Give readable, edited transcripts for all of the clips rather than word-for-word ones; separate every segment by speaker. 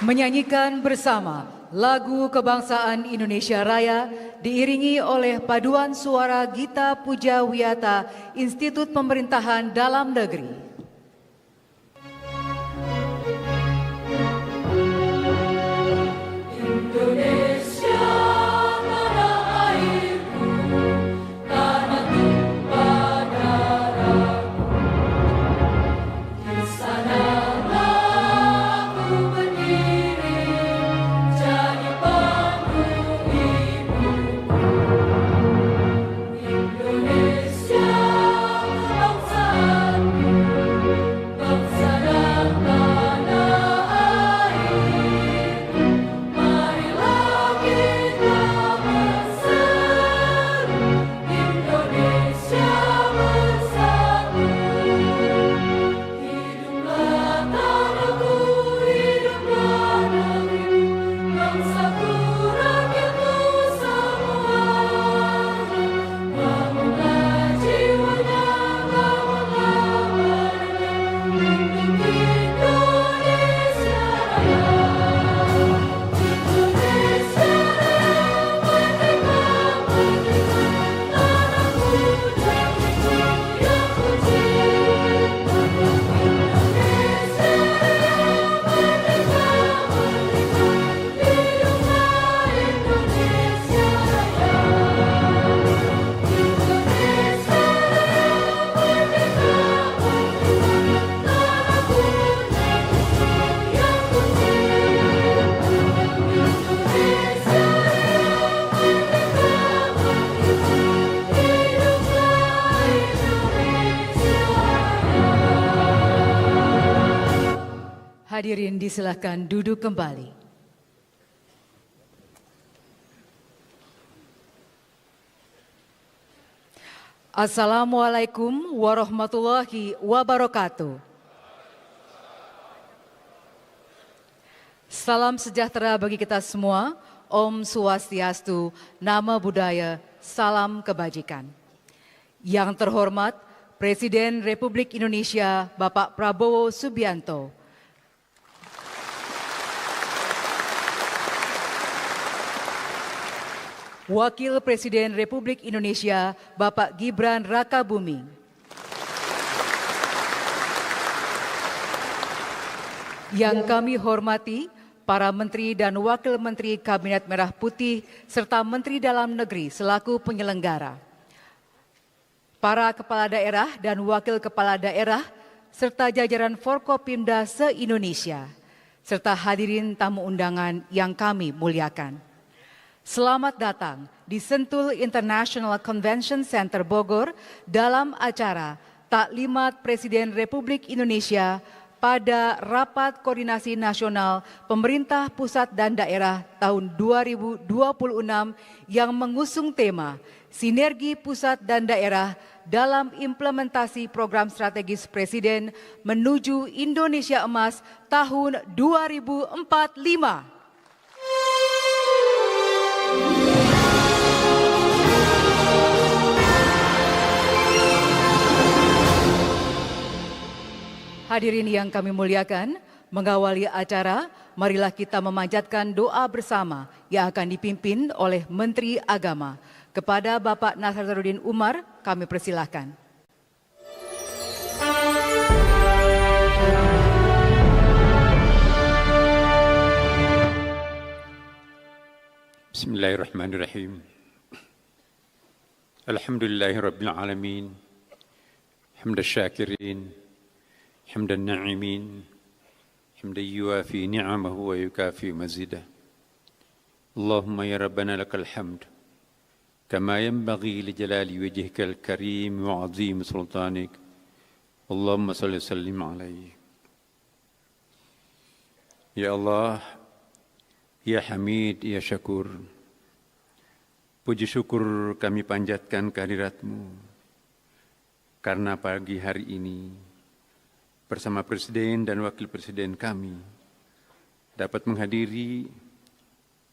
Speaker 1: menyanyikan bersama lagu kebangsaan Indonesia Raya diiringi oleh paduan suara Gita Puja Wiyata Institut Pemerintahan Dalam Negeri. Hadirin disilahkan duduk kembali. Assalamualaikum warahmatullahi wabarakatuh. Salam sejahtera bagi kita semua. Om Swastiastu, Nama Budaya, Salam Kebajikan. Yang terhormat Presiden Republik Indonesia Bapak Prabowo Subianto, Wakil Presiden Republik Indonesia Bapak Gibran Rakabuming, yang kami hormati para Menteri dan Wakil Menteri Kabinet Merah Putih serta Menteri Dalam Negeri selaku penyelenggara, para Kepala Daerah dan Wakil Kepala Daerah serta jajaran Forkopimda se-Indonesia, serta hadirin tamu undangan yang kami muliakan. Selamat datang di Sentul International Convention Center Bogor dalam acara Taklimat Presiden Republik Indonesia pada Rapat Koordinasi Nasional Pemerintah Pusat dan Daerah tahun 2026 yang mengusung tema Sinergi Pusat dan Daerah dalam implementasi program strategis Presiden menuju Indonesia Emas tahun 2045. Hadirin yang kami muliakan, mengawali acara, marilah kita memanjatkan doa bersama yang akan dipimpin oleh Menteri Agama. Kepada Bapak Nasaruddin Umar, kami persilahkan.
Speaker 2: Bismillahirrahmanirrahim. Alhamdulillahirabbil alamin. Hamdan syakirin. حمد الناعمين حمدا يوافي نعمه ويكافئ مزيده اللهم يا ربنا لك الحمد كما ينبغي لجلال وجهك الكريم وعظيم سلطانك اللهم صل وسلم عليه يا الله يا حميد يا شكور. Puji syukur kami panjatkan kehadirat-Mu karena pagi hari ini bersama Presiden dan Wakil Presiden kami dapat menghadiri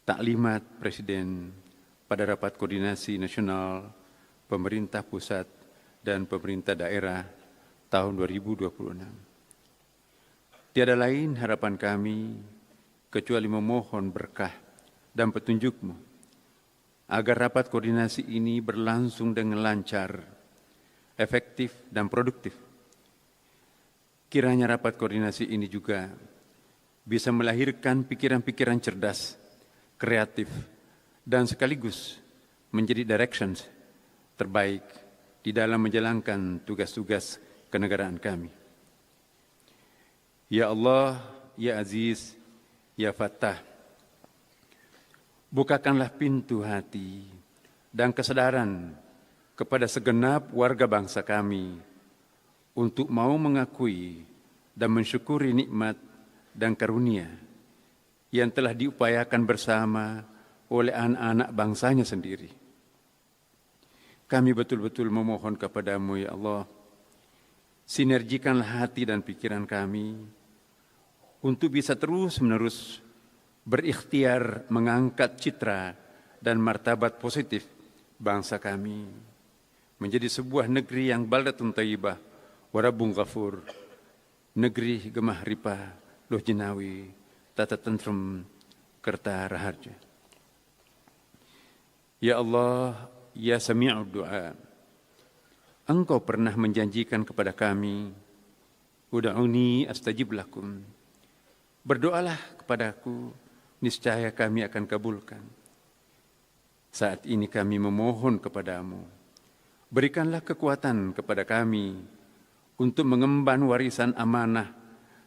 Speaker 2: taklimat Presiden pada Rapat Koordinasi Nasional Pemerintah Pusat dan Pemerintah Daerah tahun 2026. Tiada lain harapan kami kecuali memohon berkah dan petunjuk-Mu, agar rapat koordinasi ini berlangsung dengan lancar, efektif, dan produktif. Kiranya rapat koordinasi ini juga bisa melahirkan pikiran-pikiran cerdas, kreatif, dan sekaligus menjadi directions terbaik di dalam menjalankan tugas-tugas kenegaraan kami. Ya Allah, Ya Aziz, Ya Fattah, bukakanlah pintu hati dan kesadaran kepada segenap warga bangsa kami untuk mau mengakui dan mensyukuri nikmat dan karunia yang telah diupayakan bersama oleh anak-anak bangsanya sendiri. Kami betul-betul memohon kepadamu, ya Allah, sinergikanlah hati dan pikiran kami untuk bisa terus-menerus berikhtiar mengangkat citra dan martabat positif bangsa kami menjadi sebuah negeri yang baldatun thayyibah wa rabbun ghafur, negeri gemah ripah, loh jenawi, tata tentrem, kerta raharja. Ya Allah, Ya Sami'ud Du'a, Engkau pernah menjanjikan kepada kami, Ud'uni astajib lakum, berdoalah kepadaku, niscaya kami akan kabulkan. Saat ini kami memohon kepadamu, berikanlah kekuatan kepada kami untuk mengemban warisan amanah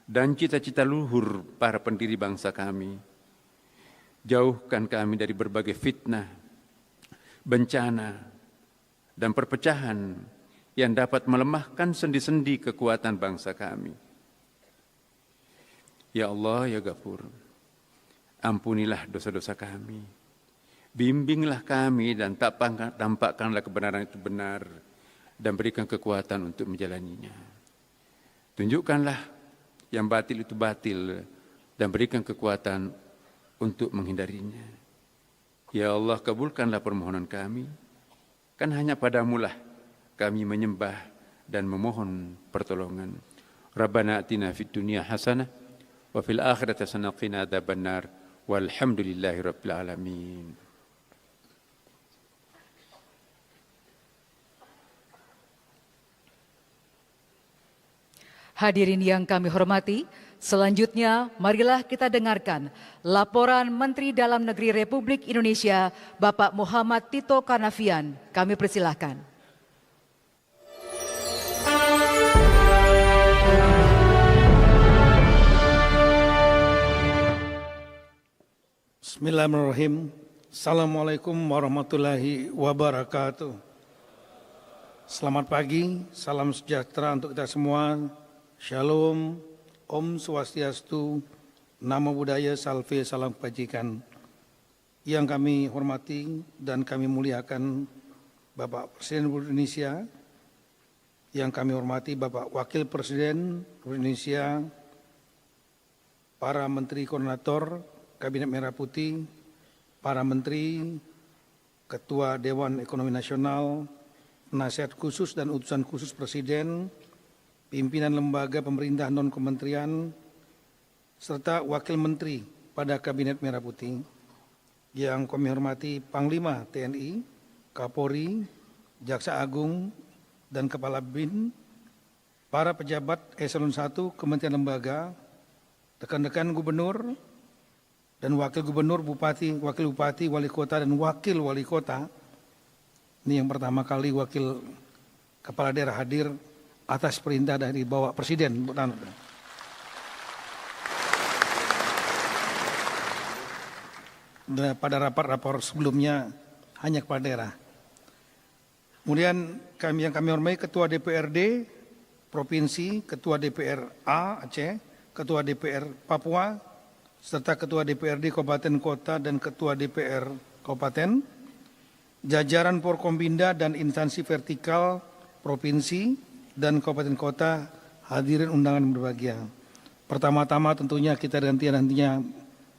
Speaker 2: dan cita-cita luhur para pendiri bangsa kami. Jauhkan kami dari berbagai fitnah, bencana, dan perpecahan yang dapat melemahkan sendi-sendi kekuatan bangsa kami. Ya Allah, Ya Ghafur, ampunilah dosa-dosa kami. Bimbinglah kami dan tampakkanlah kebenaran itu benar dan berikan kekuatan untuk menjalaninya. Tunjukkanlah yang batil itu batil dan berikan kekuatan untuk menghindarinya. Ya Allah, kabulkanlah permohonan kami. Kan hanya padamulah kami menyembah dan memohon pertolongan. Rabbana atina fid dunya hasanah wa fil akhirati hasanah wa qina adzabannar. Walhamdulillahi rabbil alamin.
Speaker 1: Hadirin yang kami hormati, selanjutnya marilah kita dengarkan laporan Menteri Dalam Negeri Republik Indonesia, Bapak Muhammad Tito Karnavian. Kami persilahkan.
Speaker 3: Bismillahirrahmanirrahim. Assalamualaikum warahmatullahi wabarakatuh. Selamat pagi, salam sejahtera untuk kita semua. Shalom, Om Swastiastu, Namo Buddhaya, Salve, Salam Kebajikan. Yang kami hormati dan kami muliakan Bapak Presiden Republik Indonesia, yang kami hormati Bapak Wakil Presiden Republik Indonesia, para Menteri Koordinator Kabinet Merah Putih, para Menteri, Ketua Dewan Ekonomi Nasional, Penasihat Khusus dan Utusan Khusus Presiden, pimpinan lembaga pemerintah non-kementerian, serta Wakil Menteri pada Kabinet Merah Putih, yang kami hormati Panglima TNI, Kapolri, Jaksa Agung, dan Kepala BIN, para pejabat Eselon 1 Kementerian Lembaga, rekan-rekan Gubernur, dan Wakil Gubernur, Bupati, Wakil Bupati, Wali Kota, dan Wakil Wali Kota. Ini yang pertama kali Wakil Kepala Daerah hadir atas perintah dari Bapak Presiden. Pada rapat-rapat sebelumnya hanya kepala daerah. Kemudian yang kami hormati Ketua DPRD Provinsi, Ketua DPR Aceh, Ketua DPR Papua, serta Ketua DPRD Kabupaten Kota dan Ketua DPR Kabupaten, jajaran Forkombinda dan instansi vertikal Provinsi dan Kabupaten Kota, hadirin undangan berbahagia. Pertama-tama tentunya kita nantinya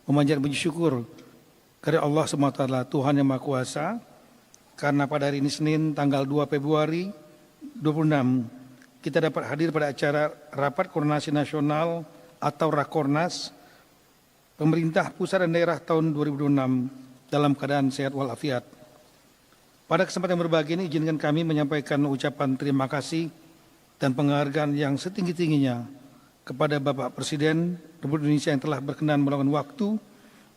Speaker 3: memanjatkan puji syukur kepada Allah SWT, Tuhan Yang Maha Kuasa, karena pada hari ini Senin tanggal 2 Februari 2026 kita dapat hadir pada acara Rapat Koordinasi Nasional atau Rakornas pemerintah pusat dan daerah tahun 2026 dalam keadaan sehat walafiat. Pada kesempatan yang berbahagia ini, izinkan kami menyampaikan ucapan terima kasih dan penghargaan yang setinggi-tingginya kepada Bapak Presiden Republik Indonesia yang telah berkenan meluangkan waktu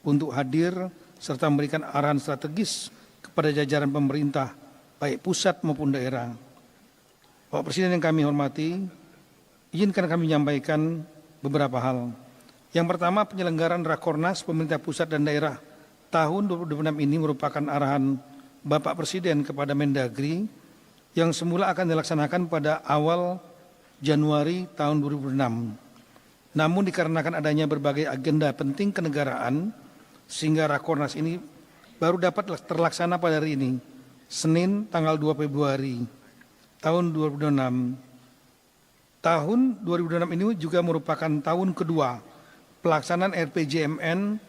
Speaker 3: untuk hadir serta memberikan arahan strategis kepada jajaran pemerintah, baik pusat maupun daerah. Bapak Presiden yang kami hormati, izinkan kami menyampaikan beberapa hal. Yang pertama, penyelenggaraan Rakornas pemerintah pusat dan daerah tahun 2026 ini merupakan arahan Bapak Presiden kepada Mendagri yang semula akan dilaksanakan pada awal Januari tahun 2006. Namun dikarenakan adanya berbagai agenda penting kenegaraan, sehingga Rakornas ini baru dapat terlaksana pada hari ini, Senin tanggal 2 Februari tahun 2026. Tahun 2026 ini juga merupakan tahun kedua pelaksanaan RPJMN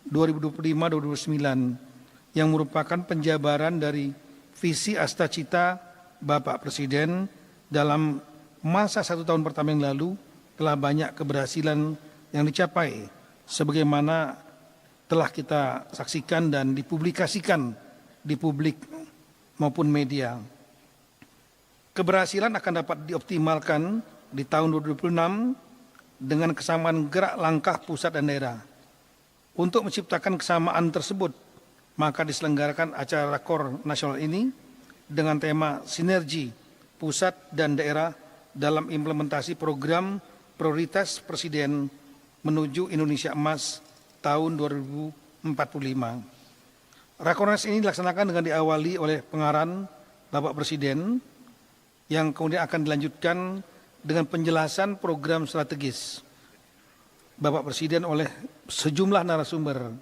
Speaker 3: 2025-2029 yang merupakan penjabaran dari visi Astacita Bapak Presiden dalam masa 1 tahun pertama yang lalu. Telah banyak keberhasilan yang dicapai sebagaimana telah kita saksikan dan dipublikasikan di publik maupun media. Keberhasilan akan dapat dioptimalkan di tahun 2026 dengan kesamaan gerak langkah pusat dan daerah. Untuk menciptakan kesamaan tersebut, maka diselenggarakan acara Rakor nasional ini dengan tema sinergi pusat dan daerah dalam implementasi program prioritas Presiden menuju Indonesia Emas tahun 2045. Rakornas ini dilaksanakan dengan diawali oleh pengarahan Bapak Presiden yang kemudian akan dilanjutkan dengan penjelasan program strategis Bapak Presiden oleh sejumlah narasumber.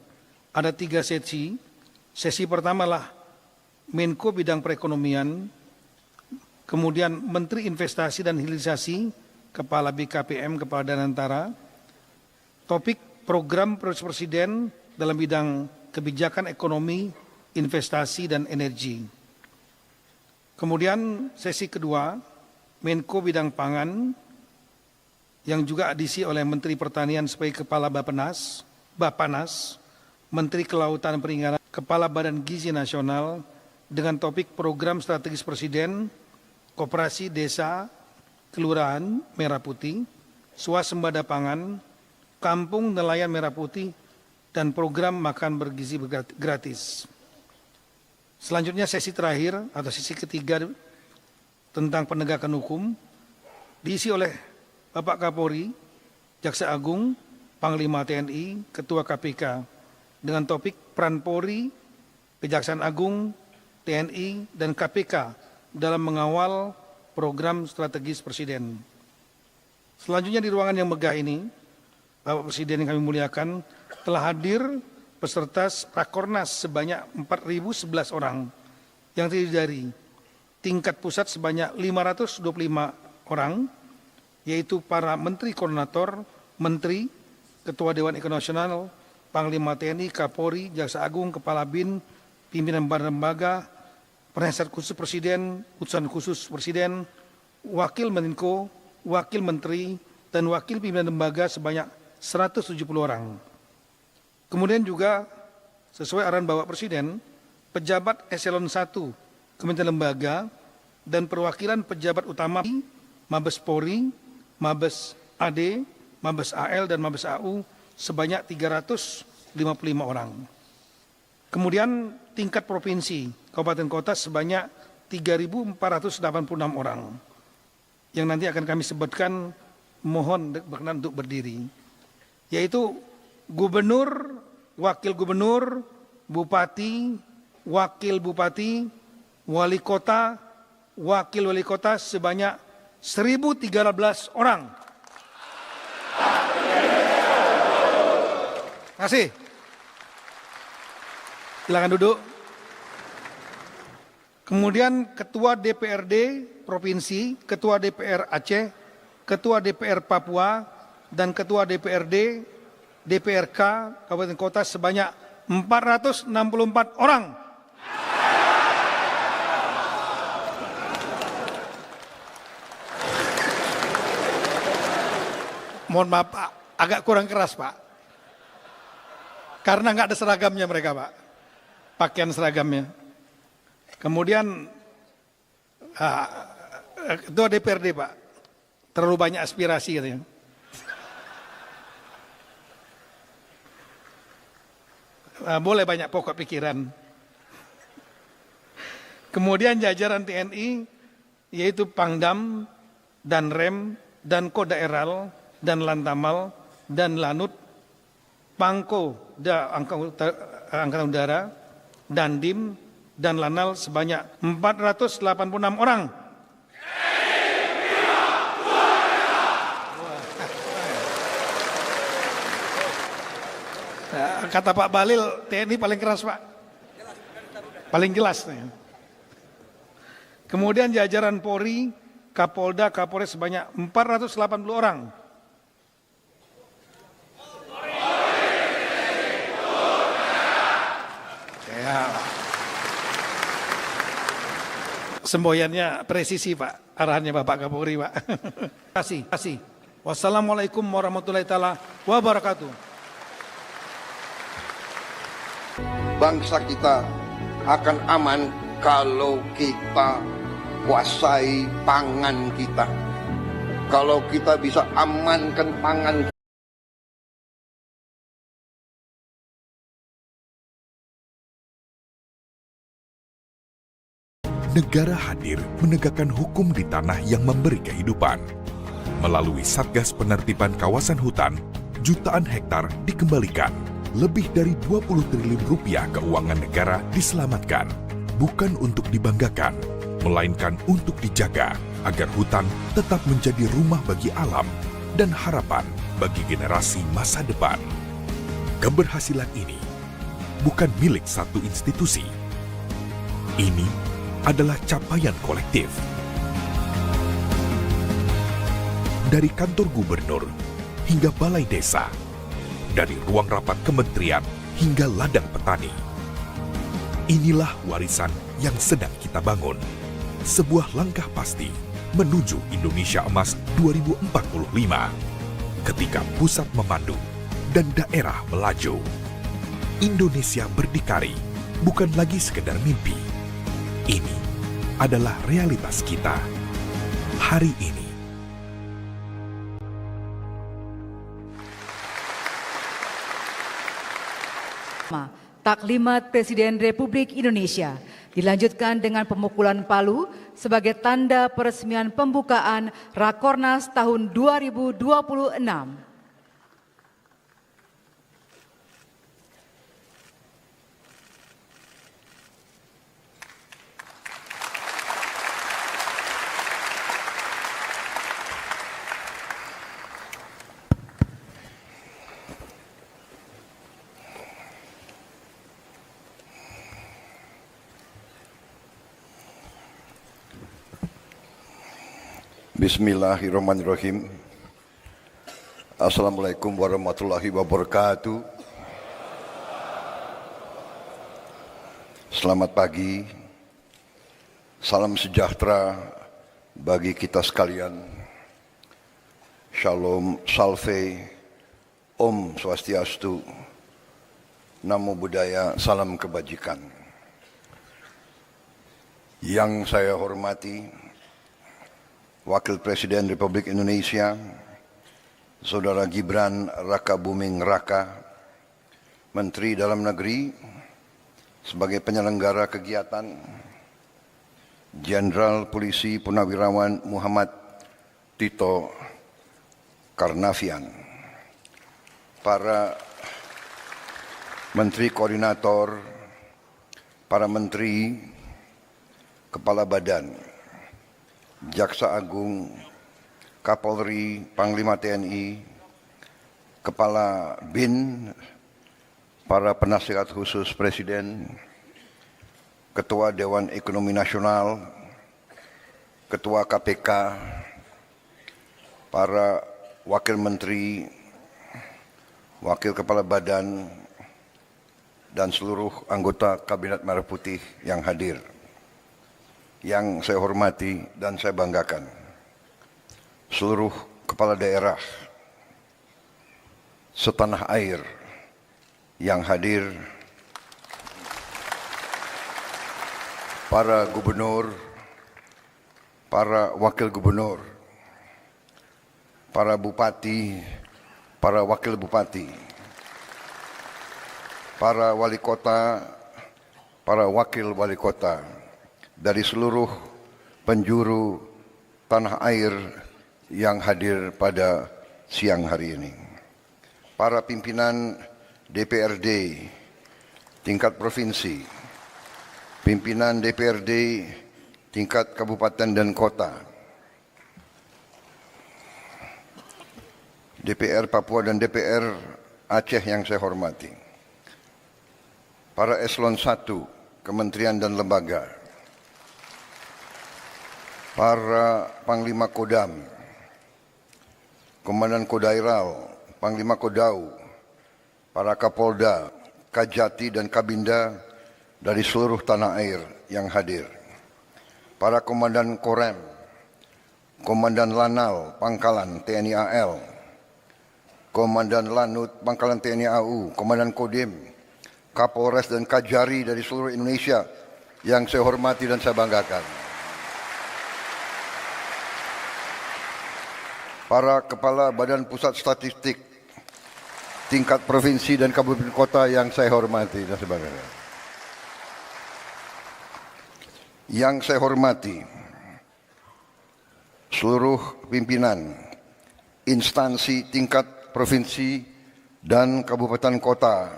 Speaker 3: Ada 3 sesi. Sesi pertama lah Menko Bidang Perekonomian, kemudian Menteri Investasi dan Hilirisasi, Kepala BKPM, Kepala Danantara. Topik program prioritas Presiden dalam bidang kebijakan ekonomi, investasi, dan energi. Kemudian sesi kedua, Menko Bidang Pangan, yang juga diisi oleh Menteri Pertanian sebagai Kepala Bapenas, Menteri Kelautan dan Perikanan, Kepala Badan Gizi Nasional, dengan topik program strategis Presiden, Koperasi Desa, Kelurahan Merah Putih, Swasembada Pangan, Kampung Nelayan Merah Putih, dan program makan bergizi gratis. Selanjutnya sesi terakhir atau sesi ketiga tentang penegakan hukum diisi oleh Bapak Kapolri, Jaksa Agung, Panglima TNI, Ketua KPK dengan topik peran Polri, Kejaksaan Agung, TNI, dan KPK dalam mengawal program strategis Presiden. Selanjutnya di ruangan yang megah ini, Bapak Presiden yang kami muliakan, telah hadir peserta Rakornas sebanyak 4.011 orang yang terdiri dari tingkat pusat sebanyak 525 orang, yaitu para Menteri Koordinator, Menteri, Ketua Dewan Ekonomi Nasional, Panglima TNI, Kapolri, Jaksa Agung, Kepala BIN, pimpinan badan lembaga, penasihat khusus Presiden, utusan khusus Presiden, Wakil Menko, Wakil Menteri, dan Wakil Pimpinan Lembaga sebanyak 170 orang. Kemudian juga sesuai arahan Bapak Presiden, pejabat eselon 1 Kementerian Lembaga dan perwakilan pejabat utama Mabes Polri, Mabes AD, Mabes AL, dan Mabes AU sebanyak 355 orang. Kemudian tingkat provinsi, kabupaten kota sebanyak 3.486 orang. Yang nanti akan kami sebutkan, mohon berkenan untuk berdiri. Yaitu gubernur, wakil gubernur, bupati, wakil bupati, wali kota, wakil wali kota sebanyak 1.013 orang. Terima kasih. Silakan duduk. Kemudian Ketua DPRD Provinsi, Ketua DPR Aceh, Ketua DPR Papua, dan Ketua DPRD, DPRK Kabupaten Kota sebanyak 464 orang. Mohon maaf Pak, agak kurang keras Pak. Karena nggak ada seragamnya mereka, Pak. Pakaian seragamnya. Kemudian Ketua DPRD, Pak, terlalu banyak aspirasi katanya. Boleh banyak pokok pikiran. Kemudian jajaran TNI, yaitu Pangdam, dan Rem, dan Kodaeral, dan Lantamal, dan Lanut, Pangko, Angkatan Udara, dan Dim, dan Lanal sebanyak 486 orang. Kata Pak Balil, TNI paling keras, Pak. Paling jelas. Kemudian jajaran Polri, Kapolda, Kapolres sebanyak 480 orang. Ya. Semboyannya presisi, Pak. Arahannya Bapak Kapolri, Pak. Terima kasih. Wassalamualaikum warahmatullahi taala wabarakatuh.
Speaker 4: Bangsa kita akan aman kalau kita kuasai pangan kita. Kalau kita bisa amankan pangan.
Speaker 5: Negara hadir menegakkan hukum di tanah yang memberi kehidupan. Melalui Satgas Penertiban Kawasan Hutan, jutaan hektar dikembalikan. Lebih dari 20 triliun rupiah keuangan negara diselamatkan. Bukan untuk dibanggakan, melainkan untuk dijaga agar hutan tetap menjadi rumah bagi alam dan harapan bagi generasi masa depan. Keberhasilan ini bukan milik satu institusi. Ini adalah capaian kolektif. Dari kantor gubernur hingga balai desa, dari ruang rapat kementerian hingga ladang petani. Inilah warisan yang sedang kita bangun. Sebuah langkah pasti menuju Indonesia Emas 2045. Ketika pusat memandu dan daerah melaju. Indonesia berdikari bukan lagi sekedar mimpi. Ini adalah realitas kita hari ini.
Speaker 1: Taklimat Presiden Republik Indonesia dilanjutkan dengan pemukulan palu sebagai tanda peresmian pembukaan Rakornas tahun 2026.
Speaker 4: Bismillahirrahmanirrahim. Assalamualaikum warahmatullahi wabarakatuh. Selamat pagi. Salam sejahtera bagi kita sekalian. Shalom, salve, Om Swastiastu, Namo Buddhaya, salam kebajikan. Yang saya hormati Wakil Presiden Republik Indonesia, Saudara Gibran Rakabuming Raka, Menteri Dalam Negeri, sebagai penyelenggara kegiatan, Jenderal Polisi Purnawirawan Muhammad Tito Karnavian, para Menteri Koordinator, para Menteri, Kepala Badan, Jaksa Agung, Kapolri, Panglima TNI, Kepala BIN, para penasihat khusus Presiden, Ketua Dewan Ekonomi Nasional, Ketua KPK, para Wakil Menteri, Wakil Kepala Badan, dan seluruh anggota Kabinet Merah Putih yang hadir. Yang saya hormati dan saya banggakan, seluruh kepala daerah setanah air yang hadir, para gubernur, para wakil gubernur, para bupati, para wakil bupati, para wali kota, para wakil wali kota dari seluruh penjuru tanah air yang hadir pada siang hari ini. Para pimpinan DPRD tingkat provinsi, pimpinan DPRD tingkat kabupaten dan kota, DPR Papua dan DPR Aceh yang saya hormati, para eselon 1, kementerian dan lembaga, para Panglima Kodam, Komandan Kodairal, Panglima Kodau, para Kapolda, Kajati dan Kabinda dari seluruh tanah air yang hadir, para Komandan Korem, Komandan Lanal, Pangkalan TNI AL, Komandan Lanut, Pangkalan TNI AU, Komandan Kodim, Kapolres dan Kajari dari seluruh Indonesia yang saya hormati dan saya banggakan. Para Kepala Badan Pusat Statistik tingkat provinsi dan kabupaten kota yang saya hormati dan saya banggakan. Yang saya hormati seluruh pimpinan instansi tingkat provinsi dan kabupaten kota,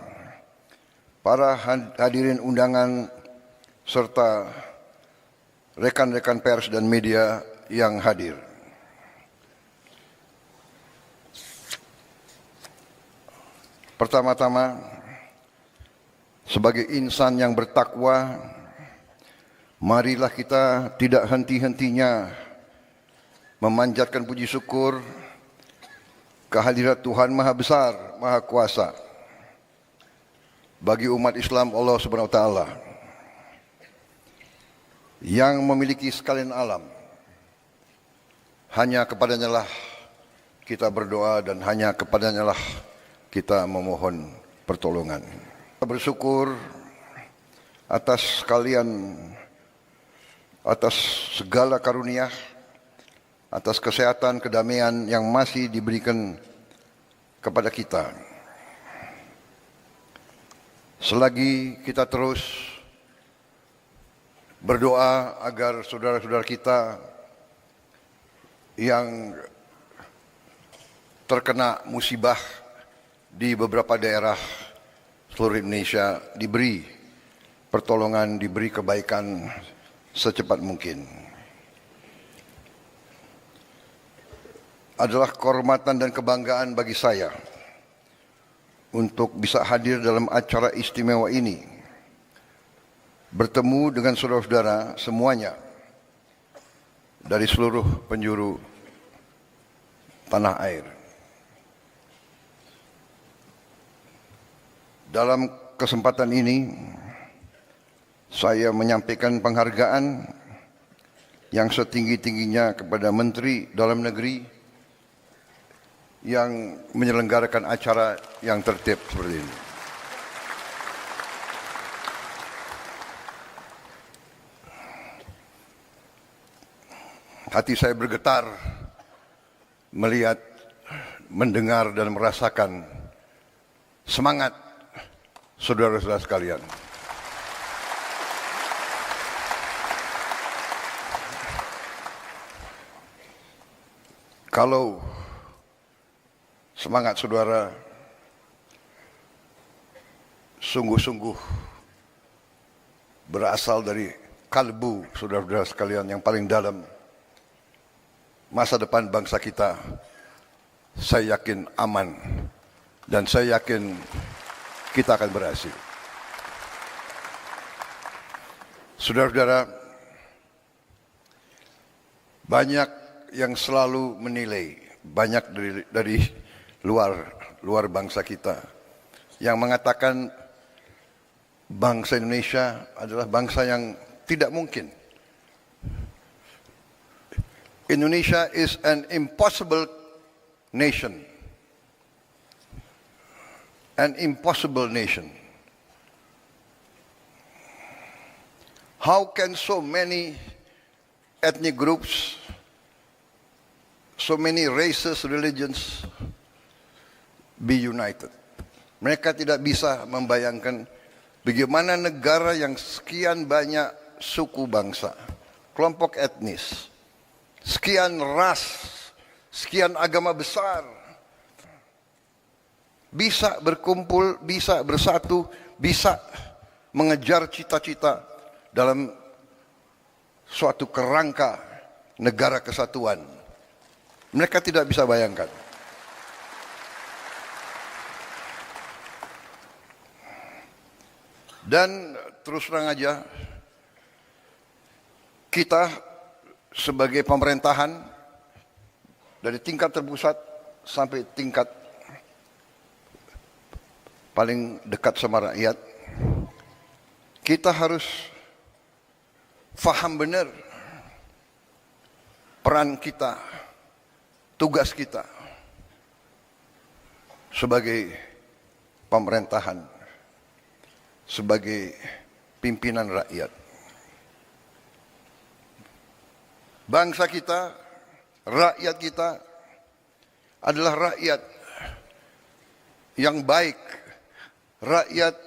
Speaker 4: para hadirin undangan serta rekan-rekan pers dan media yang hadir. Pertama-tama, sebagai insan yang bertakwa, marilah kita tidak henti-hentinya memanjatkan puji syukur kehadirat Tuhan Maha Besar, Maha Kuasa bagi umat Islam Allah Subhanahu wa taala yang memiliki sekalian alam. Hanya kepadanya lah kita berdoa dan hanya kepadanya lah kita memohon pertolongan. Kita bersyukur atas segala karunia, atas kesehatan, kedamaian yang masih diberikan kepada kita. Selagi kita terus berdoa agar saudara-saudara kita yang terkena musibah di beberapa daerah seluruh Indonesia diberi pertolongan, diberi kebaikan secepat mungkin. Adalah kehormatan dan kebanggaan bagi saya untuk bisa hadir dalam acara istimewa ini, bertemu dengan saudara-saudara semuanya dari seluruh penjuru tanah air. Dalam kesempatan ini, saya menyampaikan penghargaan yang setinggi-tingginya kepada Menteri Dalam Negeri yang menyelenggarakan acara yang tertib seperti ini. Hati saya bergetar melihat, mendengar dan merasakan semangat saudara-saudara sekalian. Kalau semangat saudara sungguh-sungguh berasal dari kalbu saudara-saudara sekalian yang paling dalam, masa depan bangsa kita, saya yakin aman dan saya yakin kita akan berhasil. Saudara-saudara, banyak yang selalu menilai, banyak dari luar bangsa kita yang mengatakan bangsa Indonesia adalah bangsa yang tidak mungkin. Indonesia is an impossible nation. an impossible nation. How can so many ethnic groups, so many races, religions be united? Mereka tidak bisa membayangkan bagaimana negara yang sekian banyak suku bangsa, kelompok etnis, sekian ras, sekian agama besar, bisa berkumpul, bisa bersatu, bisa mengejar cita-cita dalam suatu kerangka negara kesatuan. Mereka tidak bisa bayangkan. Dan terus terang aja, kita sebagai pemerintahan dari tingkat terpusat sampai tingkat paling dekat sama rakyat, kita harus faham benar peran kita, tugas kita sebagai pemerintahan, sebagai pimpinan rakyat. Bangsa kita, rakyat kita adalah rakyat yang baik, rakyat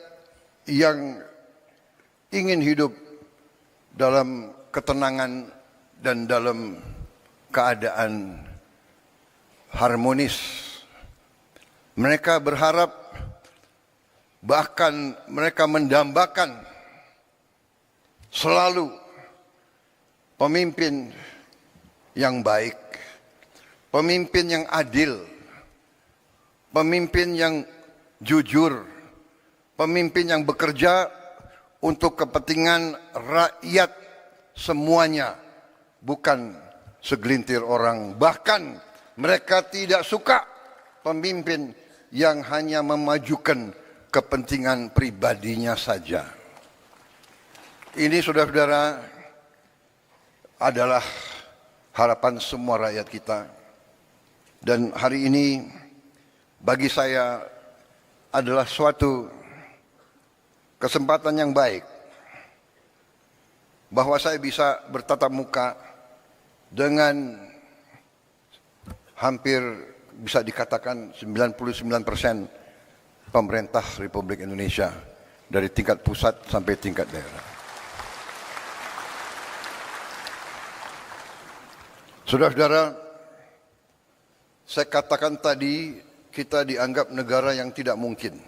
Speaker 4: yang ingin hidup dalam ketenangan dan dalam keadaan harmonis. Mereka berharap, bahkan mereka mendambakan selalu pemimpin yang baik, pemimpin yang adil, pemimpin yang jujur, pemimpin yang bekerja untuk kepentingan rakyat semuanya, bukan segelintir orang. Bahkan mereka tidak suka pemimpin yang hanya memajukan kepentingan pribadinya saja. Ini, saudara-saudara, adalah harapan semua rakyat kita. Dan hari ini bagi saya adalah suatu kesempatan yang baik bahwa saya bisa bertatap muka dengan hampir bisa dikatakan 99% pemerintah Republik Indonesia dari tingkat pusat sampai tingkat daerah. Saudara-saudara, saya katakan tadi kita dianggap negara yang tidak mungkin.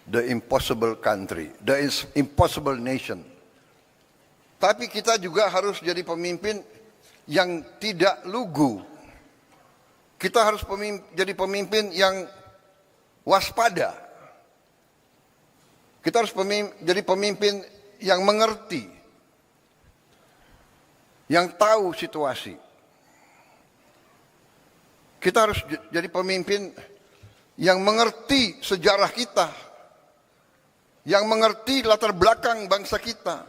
Speaker 4: The impossible country, the impossible nation. Tapi kita juga harus jadi pemimpin yang tidak lugu. Kita harus jadi pemimpin yang waspada. Kita harus jadi pemimpin yang mengerti, yang tahu situasi. Kita harus jadi pemimpin yang mengerti sejarah kita, yang mengerti latar belakang bangsa kita,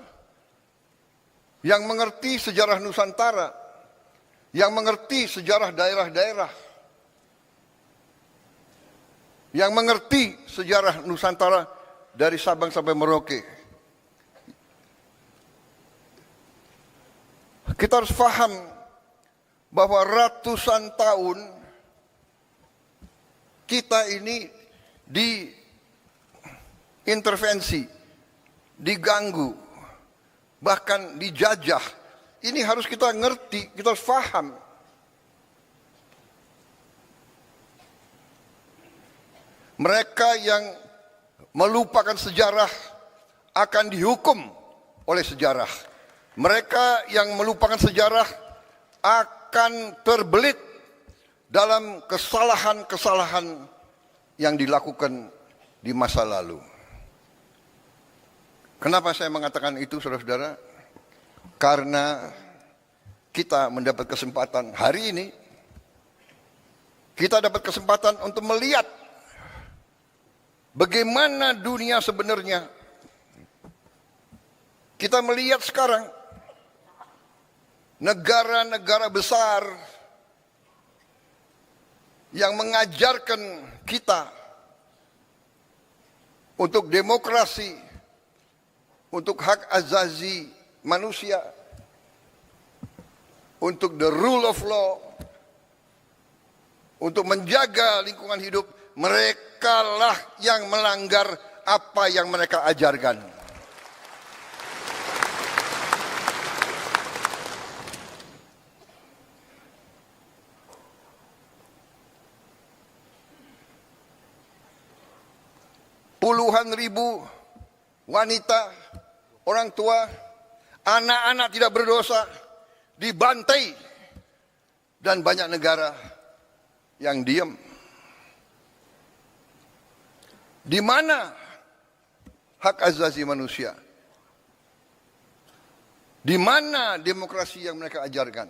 Speaker 4: yang mengerti sejarah Nusantara, yang mengerti sejarah daerah-daerah, yang mengerti sejarah Nusantara dari Sabang sampai Merauke. Kita harus paham bahwa ratusan tahun kita ini diintervensi, diganggu, bahkan dijajah. Ini harus kita ngerti, kita harus paham. Mereka yang melupakan sejarah akan dihukum oleh sejarah. Mereka yang melupakan sejarah akan terbelit dalam kesalahan-kesalahan yang dilakukan di masa lalu. Kenapa saya mengatakan itu, saudara-saudara? Karena kita mendapat kesempatan hari ini, kita dapat kesempatan untuk melihat bagaimana dunia sebenarnya. Kita melihat sekarang negara-negara besar yang mengajarkan kita untuk demokrasi, untuk hak azazi manusia, untuk the rule of law, untuk menjaga lingkungan hidup, merekalah yang melanggar apa yang mereka ajarkan. Puluhan ribu wanita, orang tua, anak-anak tidak berdosa dibantai, dan banyak negara yang diam. Di mana hak asasi manusia? Di mana demokrasi yang mereka ajarkan?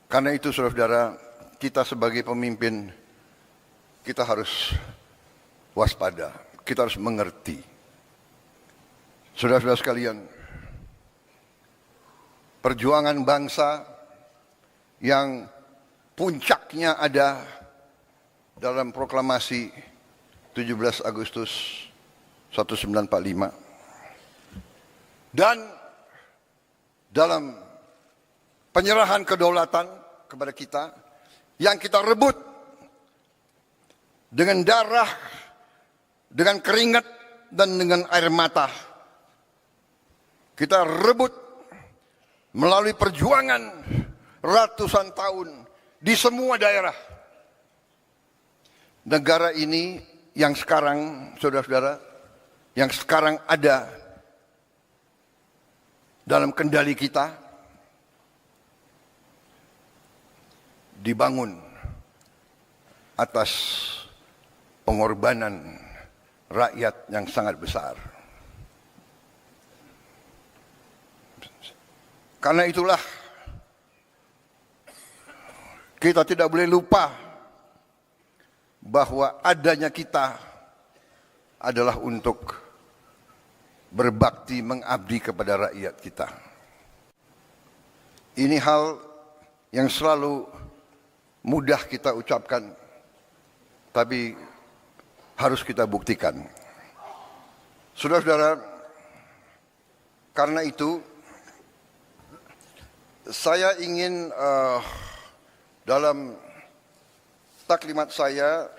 Speaker 4: Karena itu, saudara-saudara, kita sebagai pemimpin, kita harus waspada, kita harus mengerti. Saudara-saudara sekalian, perjuangan bangsa yang puncaknya ada dalam proklamasi 17 Agustus 1945 dan dalam penyerahan kedaulatan kepada kita yang kita rebut dengan darah, dengan keringat, dan dengan air mata. Kita rebut melalui perjuangan ratusan tahun di semua daerah. Negara ini yang sekarang, saudara-saudara, yang sekarang ada dalam kendali kita, dibangun atas pengorbanan rakyat yang sangat besar. Karena itulah kita tidak boleh lupa bahwa adanya kita adalah untuk berbakti mengabdi kepada rakyat kita. Ini hal yang selalu mudah kita ucapkan, tapi harus kita buktikan. Saudara-saudara, karena itu saya ingin dalam taklimat saya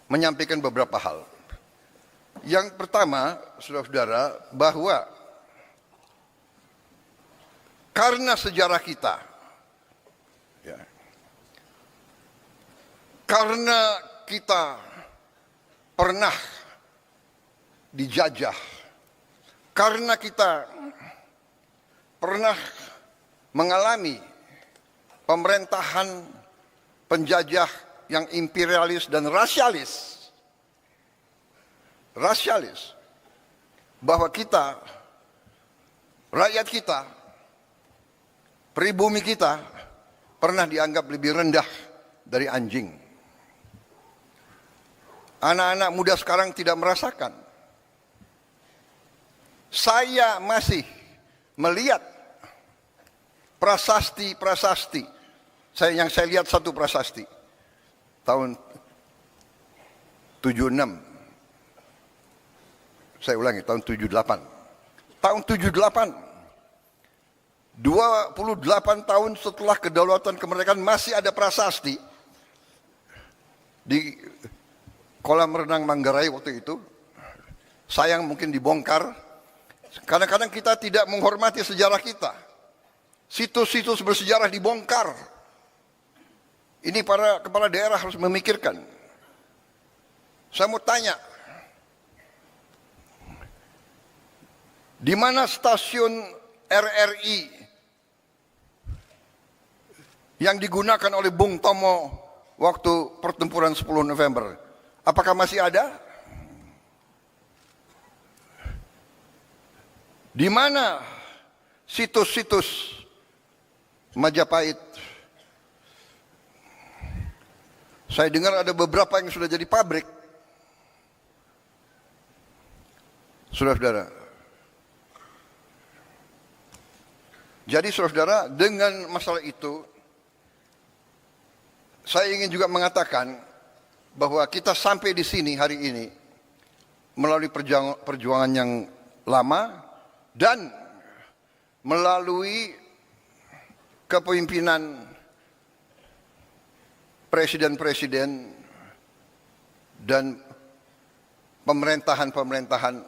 Speaker 4: menyampaikan beberapa hal. Yang pertama, saudara-saudara, bahwa karena sejarah kita, ya, karena kita pernah dijajah, karena kita pernah mengalami pemerintahan penjajah yang imperialis dan rasialis, bahwa kita, rakyat kita, pribumi kita pernah dianggap lebih rendah dari anjing. Anak-anak muda sekarang tidak merasakan. Saya masih melihat prasasti. Yang saya lihat satu prasasti tahun 76. Saya ulangi, tahun 78. Tahun 78. 28 tahun setelah kedaulatan kemerdekaan masih ada prasasti di kolam renang Manggarai waktu itu. Sayang mungkin dibongkar. Kadang-kadang kita tidak menghormati sejarah kita. Situs-situs bersejarah dibongkar. Ini para kepala daerah harus memikirkan. Saya mau tanya, di mana stasiun RRI yang digunakan oleh Bung Tomo waktu pertempuran 10 November? Apakah masih ada? Di mana situs-situs Majapahit? Saya dengar ada beberapa yang sudah jadi pabrik. Saudara-saudara. Jadi saudara-saudara, dengan masalah itu, saya ingin juga mengatakan bahwa kita sampai di sini hari ini melalui perjuangan yang lama dan melalui kepemimpinan presiden-presiden dan pemerintahan-pemerintahan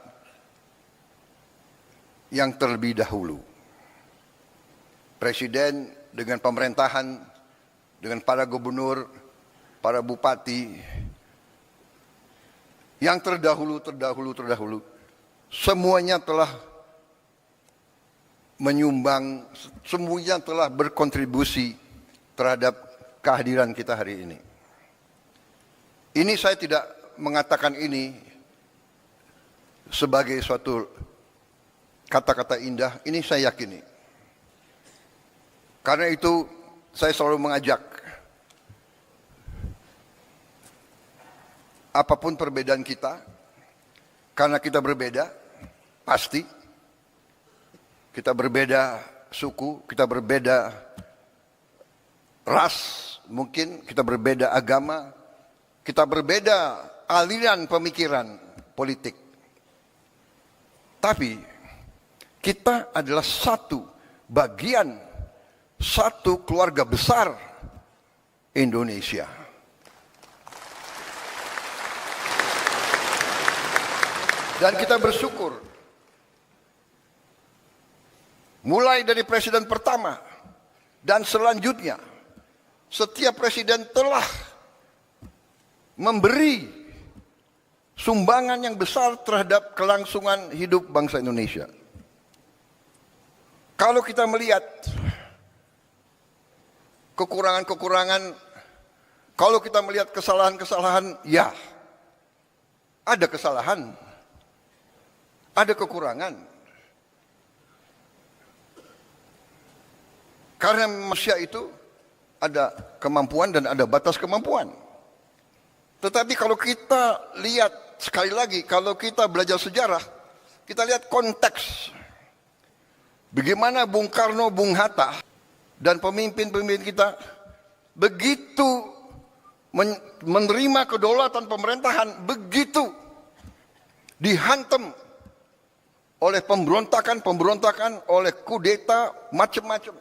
Speaker 4: yang terlebih dahulu. Presiden dengan pemerintahan, dengan para gubernur, para bupati, yang terdahulu, semuanya telah menyumbang, semuanya telah berkontribusi terhadap kehadiran kita hari ini. Ini saya tidak mengatakan ini sebagai suatu kata-kata indah, ini saya yakini. Karena itu saya selalu mengajak, apapun perbedaan kita, karena kita berbeda, pasti. Kita berbeda suku, kita berbeda ras, mungkin kita berbeda agama, kita berbeda aliran pemikiran politik. Tapi kita adalah satu bagian, satu keluarga besar Indonesia. Dan kita bersyukur, mulai dari presiden pertama dan selanjutnya, setiap presiden telah memberi sumbangan yang besar terhadap kelangsungan hidup bangsa Indonesia. Kalau kita melihat kekurangan-kekurangan, kalau kita melihat kesalahan-kesalahan, ya ada kesalahan, ada kekurangan. Karena manusia itu ada kemampuan dan ada batas kemampuan. Tetapi kalau kita lihat, sekali lagi, kalau kita belajar sejarah, kita lihat konteks. Bagaimana Bung Karno, Bung Hatta, dan pemimpin-pemimpin kita begitu menerima kedaulatan pemerintahan, begitu dihantam oleh pemberontakan, oleh kudeta, macam-macam.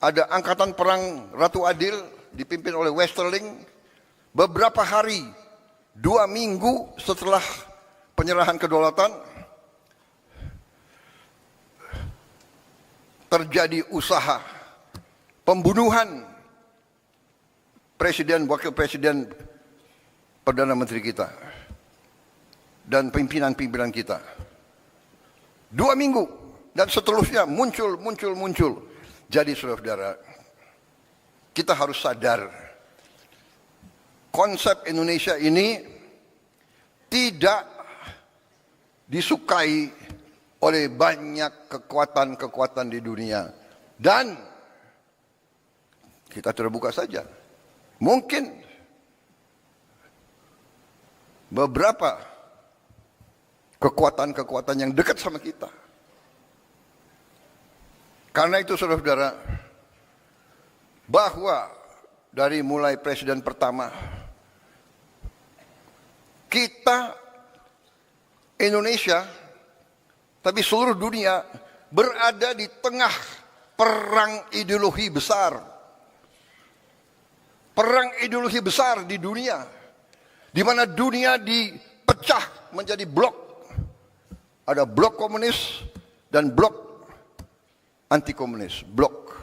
Speaker 4: Ada angkatan perang Ratu Adil dipimpin oleh Westerling. Beberapa hari, 2 minggu setelah penyerahan kedaulatan, terjadi usaha pembunuhan presiden, wakil presiden, Perdana Menteri kita, dan pimpinan-pimpinan kita. 2 minggu, dan seterusnya muncul. Jadi saudara-saudara, kita harus sadar, konsep Indonesia ini tidak disukai oleh banyak kekuatan-kekuatan di dunia. Dan kita terbuka saja. Mungkin beberapa kekuatan-kekuatan yang dekat sama kita. Karena itu saudara-saudara, bahwa dari mulai presiden pertama, kita Indonesia, tapi seluruh dunia berada di tengah perang ideologi besar. Perang ideologi besar di dunia, di mana dunia dipecah menjadi blok. Ada blok komunis dan blok anti komunis, blok,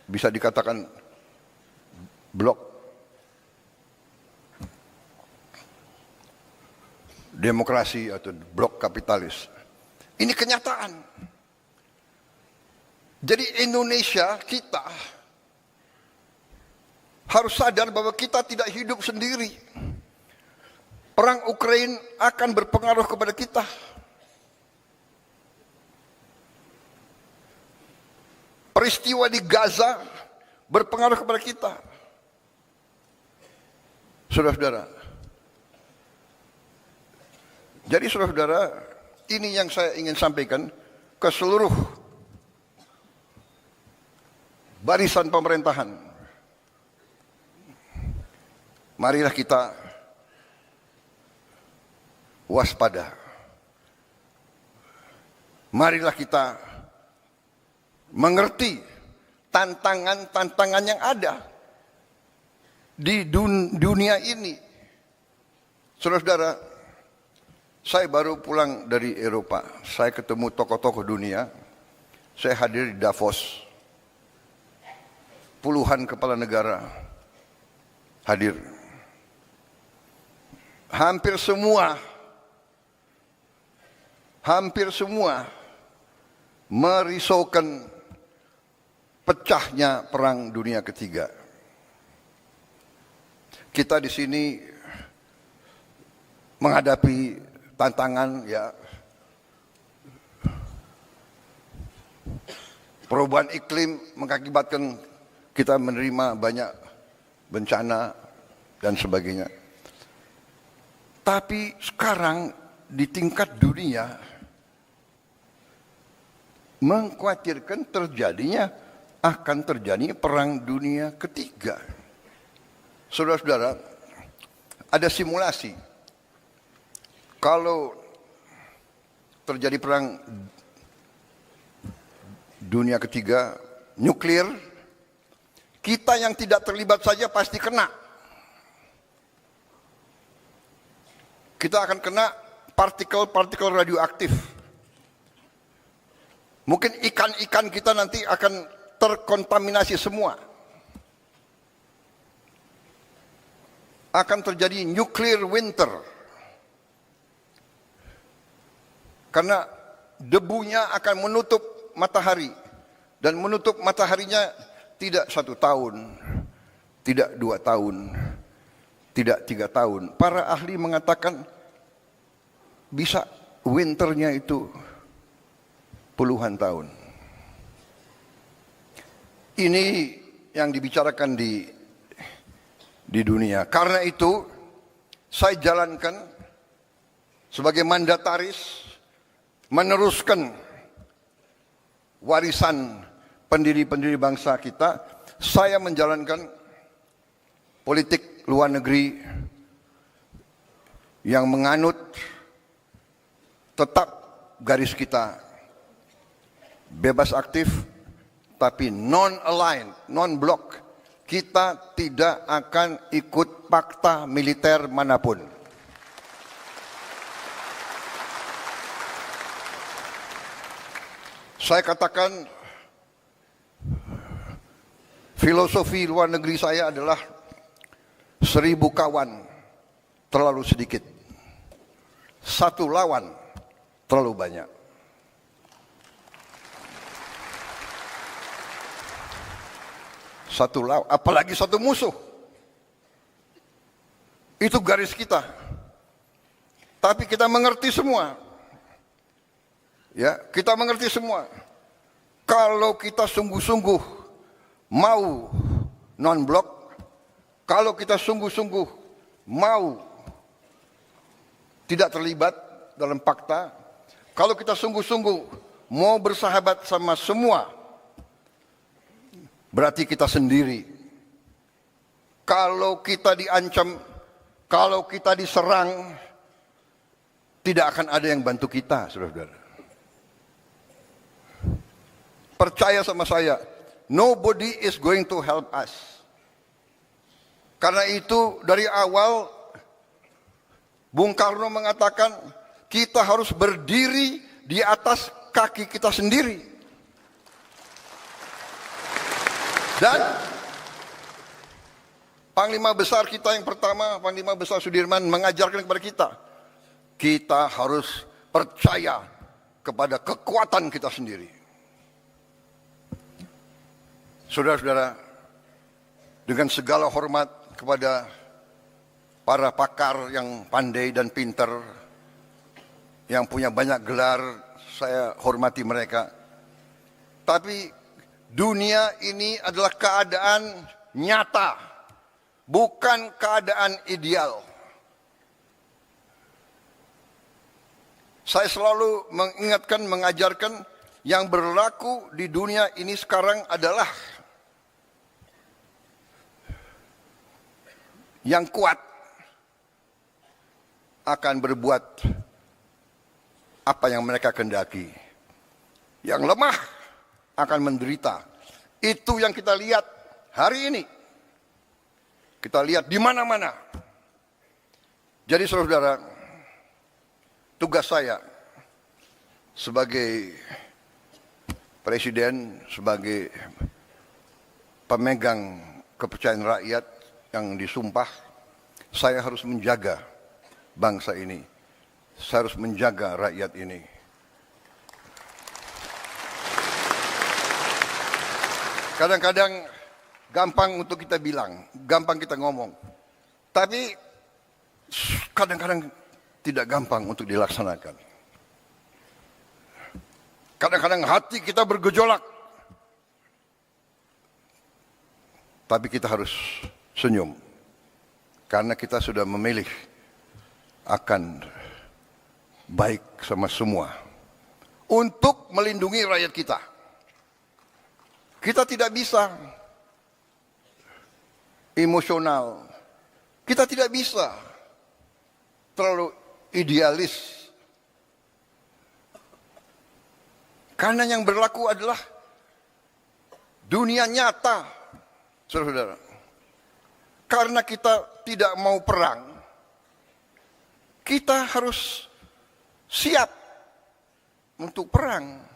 Speaker 4: bisa dikatakan blok demokrasi atau blok kapitalis. Ini kenyataan. Jadi Indonesia, kita harus sadar bahwa kita tidak hidup sendiri. Perang Ukraina akan berpengaruh kepada kita. Peristiwa di Gaza berpengaruh kepada kita. Saudara-saudara. Jadi saudara-saudara, ini yang saya ingin sampaikan ke seluruh barisan pemerintahan. Marilah kita waspada. Marilah kita mengerti tantangan-tantangan yang ada di dunia ini. Saudara-saudara, saya baru pulang dari Eropa. Saya ketemu tokoh-tokoh dunia. Saya hadir di Davos. Puluhan kepala negara hadir. Hampir semua merisaukan pecahnya Perang Dunia Ketiga. Kita di sini menghadapi tantangan, ya, perubahan iklim mengakibatkan kita menerima banyak bencana dan sebagainya. Tapi sekarang di tingkat dunia mengkhawatirkan akan terjadi Perang Dunia Ketiga. Saudara-saudara, ada simulasi. Kalau terjadi Perang Dunia Ketiga, nuklir, kita yang tidak terlibat saja pasti kena. Kita akan kena partikel-partikel radioaktif. Mungkin ikan-ikan kita nanti akan terkontaminasi semua. Akan terjadi nuclear winter. Karena debunya akan menutup matahari. Dan menutup mataharinya tidak 1 tahun, tidak 2 tahun, tidak 3 tahun. Para ahli mengatakan bisa winternya itu puluhan tahun. Ini yang dibicarakan di dunia. Karena itu saya jalankan sebagai mandataris meneruskan warisan pendiri-pendiri bangsa kita. Saya menjalankan politik luar negeri yang menganut tetap garis kita bebas aktif, tapi non-aligned, non-block. Kita tidak akan ikut fakta militer manapun. Saya katakan, filosofi luar negeri saya adalah 1000 kawan terlalu sedikit, 1 lawan terlalu banyak. Satu lawan, apalagi 1 musuh. Itu garis kita. Tapi kita mengerti semua. Ya, kita mengerti semua. Kalau kita sungguh-sungguh mau non-blok, kalau kita sungguh-sungguh mau tidak terlibat dalam fakta, kalau kita sungguh-sungguh mau bersahabat sama semua, berarti kita sendiri. Kalau kita diancam, kalau kita diserang, tidak akan ada yang bantu kita, saudara-saudara. Percaya sama saya, nobody is going to help us. Karena itu dari awal Bung Karno mengatakan kita harus berdiri di atas kaki kita sendiri. Dan Panglima Besar kita yang pertama, Panglima Besar Sudirman mengajarkan kepada kita harus percaya kepada kekuatan kita sendiri. Saudara-saudara, dengan segala hormat kepada para pakar yang pandai dan pintar, yang punya banyak gelar, saya hormati mereka. Tapi dunia ini adalah keadaan nyata, bukan keadaan ideal. Saya selalu mengingatkan, mengajarkan yang berlaku di dunia ini sekarang adalah yang kuat akan berbuat apa yang mereka kehendaki. Yang lemah akan menderita. Itu yang kita lihat hari ini. Kita lihat di mana-mana. Jadi saudara-saudara, tugas saya sebagai presiden, sebagai pemegang kepercayaan rakyat yang disumpah, saya harus menjaga bangsa ini. Saya harus menjaga rakyat ini. Kadang-kadang gampang untuk kita bilang, gampang kita ngomong. Tapi kadang-kadang tidak gampang untuk dilaksanakan. Kadang-kadang hati kita bergejolak. Tapi kita harus senyum. Karena kita sudah memilih akan baik sama semua. Untuk melindungi rakyat kita. Kita tidak bisa emosional. Kita tidak bisa terlalu idealis. Karena yang berlaku adalah dunia nyata, saudara-saudara. Karena kita tidak mau perang, kita harus siap untuk perang.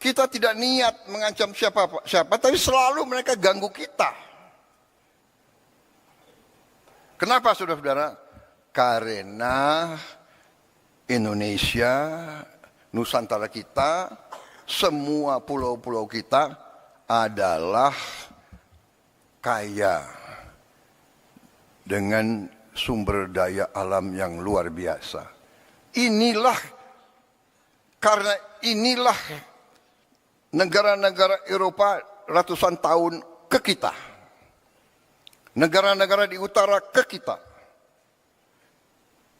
Speaker 4: Kita tidak niat mengancam siapa, tapi selalu mereka ganggu kita. Kenapa saudara-saudara? Karena Indonesia, Nusantara kita, semua pulau-pulau kita adalah kaya dengan sumber daya alam yang luar biasa. Karena inilah negara-negara Eropa ratusan tahun ke kita. Negara-negara di utara ke kita.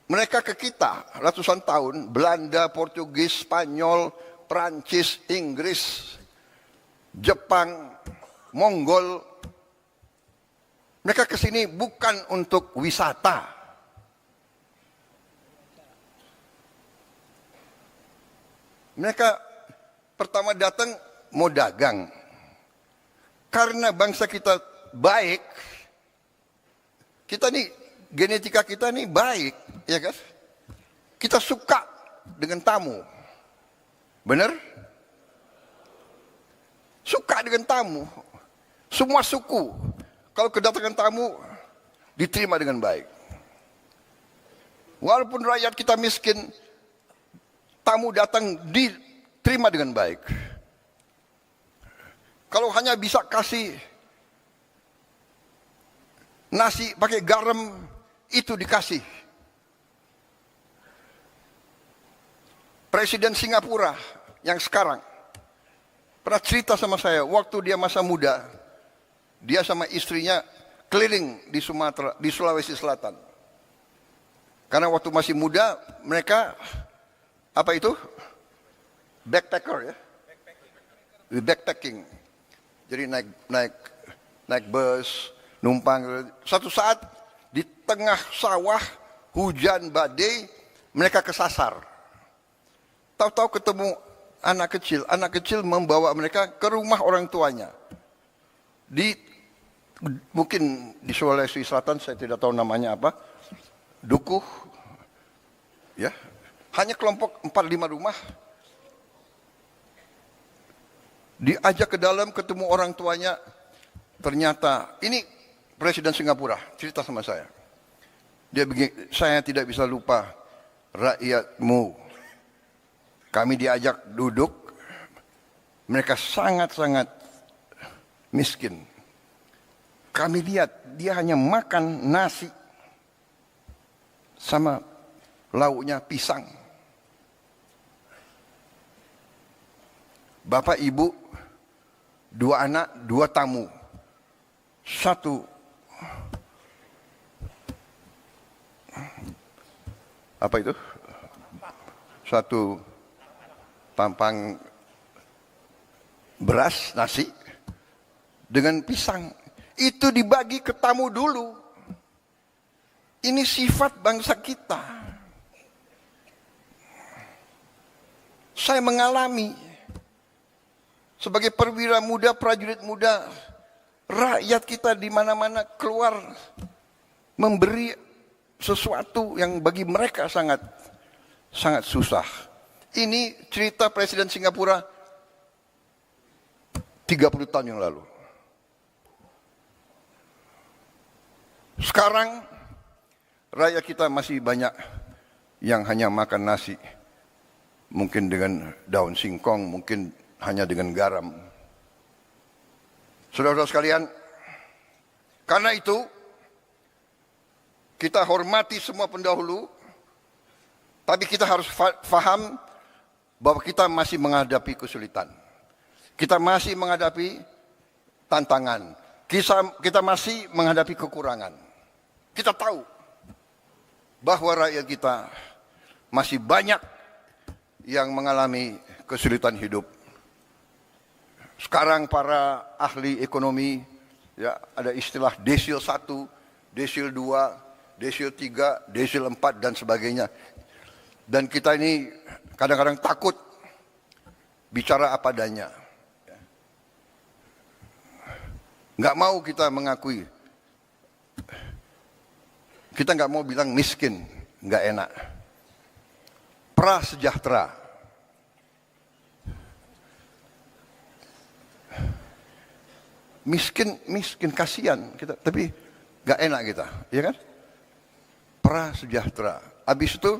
Speaker 4: Mereka ke kita ratusan tahun. Belanda, Portugis, Spanyol, Prancis, Inggris, Jepang, Mongol. Mereka ke sini bukan untuk wisata. Mereka pertama datang mau dagang. Karena bangsa kita baik, kita nih, genetika kita nih baik, ya kan? Kita suka dengan tamu. Benar? Suka dengan tamu. Semua suku, kalau kedatangan tamu, diterima dengan baik. Walaupun rakyat kita miskin, tamu datang diterima dengan baik. Kalau hanya bisa kasih nasi pakai garam, itu dikasih. Presiden Singapura yang sekarang pernah cerita sama saya, waktu dia masa muda, dia sama istrinya keliling di Sumatera, di Sulawesi Selatan. Karena waktu masih muda, mereka apa itu? Backpacker ya? Backpacking. Jadi naik bus, numpang. Satu saat di tengah sawah, hujan badai, mereka kesasar. Tahu-tahu ketemu anak kecil membawa mereka ke rumah orang tuanya. Mungkin di Sulawesi Selatan, saya tidak tahu namanya apa, dukuh, ya, hanya kelompok 4-5 rumah. Diajak ke dalam, ketemu orang tuanya, ternyata ini Presiden Singapura cerita sama saya. Dia begini, saya tidak bisa lupa rakyatmu. Kami diajak duduk, mereka sangat-sangat miskin. Kami lihat dia hanya makan nasi sama lauknya pisang. Bapak, ibu, 2 anak, 2 tamu. 1 apa itu? 1 tampang beras, nasi dengan pisang. Itu dibagi ke tamu dulu. Ini sifat bangsa kita. Saya mengalami sebagai perwira muda, prajurit muda, rakyat kita di mana-mana keluar memberi sesuatu yang bagi mereka sangat susah. Ini cerita Presiden Singapura 30 tahun yang lalu. Sekarang rakyat kita masih banyak yang hanya makan nasi. Mungkin dengan daun singkong, mungkin hanya dengan garam. Saudara-saudara sekalian, karena itu kita hormati semua pendahulu, tapi kita harus faham bahwa kita masih menghadapi kesulitan. Kita masih menghadapi tantangan. Kita masih menghadapi kekurangan. Kita tahu bahwa rakyat kita masih banyak yang mengalami kesulitan hidup. Sekarang para ahli ekonomi, ya, ada istilah desil 1, desil 2, desil 3, desil 4 dan sebagainya. Dan kita ini kadang-kadang takut bicara apa adanya. Nggak mau kita mengakui. Kita nggak mau bilang miskin, nggak enak. Prasejahtera. Miskin kasihan kita, tapi nggak enak kita, ya kan? Prasejahtera. Habis itu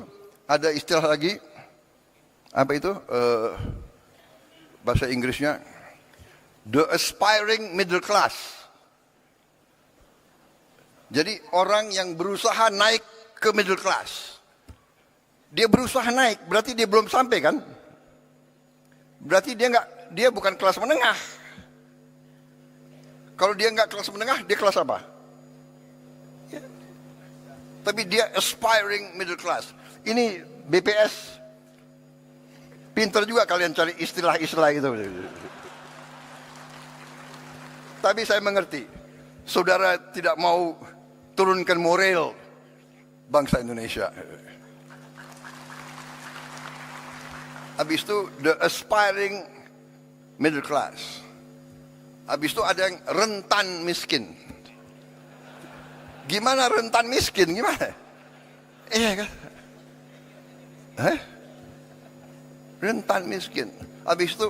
Speaker 4: ada istilah lagi, apa itu? Bahasa Inggrisnya, the aspiring middle class. Jadi orang yang berusaha naik ke middle class. Dia berusaha naik, berarti dia belum sampai kan? Berarti dia bukan kelas menengah. Kalau dia nggak kelas menengah, dia kelas apa? Ya. Tapi dia aspiring middle class. Ini BPS. Pinter juga kalian cari istilah-istilah itu. Tapi saya mengerti, saudara tidak mau turunkan moral bangsa Indonesia. Habis itu the aspiring middle class. Habis itu ada yang rentan miskin. Gimana rentan miskin? Gimana? Iya kan? Rentan miskin. Habis itu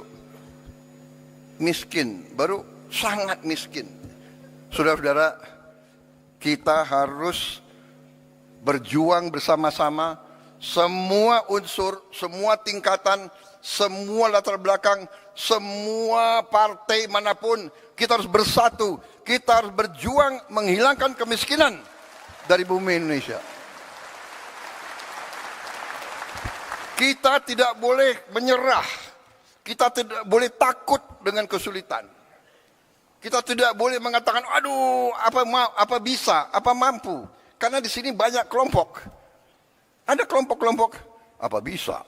Speaker 4: miskin, baru sangat miskin. Saudara-saudara, kita harus berjuang bersama-sama, semua unsur, semua tingkatan, semua latar belakang, semua partai manapun, kita harus bersatu. Kita harus berjuang menghilangkan kemiskinan dari bumi Indonesia. Kita tidak boleh menyerah. Kita tidak boleh takut dengan kesulitan. Kita tidak boleh mengatakan, aduh, apa bisa, apa mampu. Karena di sini banyak kelompok. Ada kelompok-kelompok, apa bisa,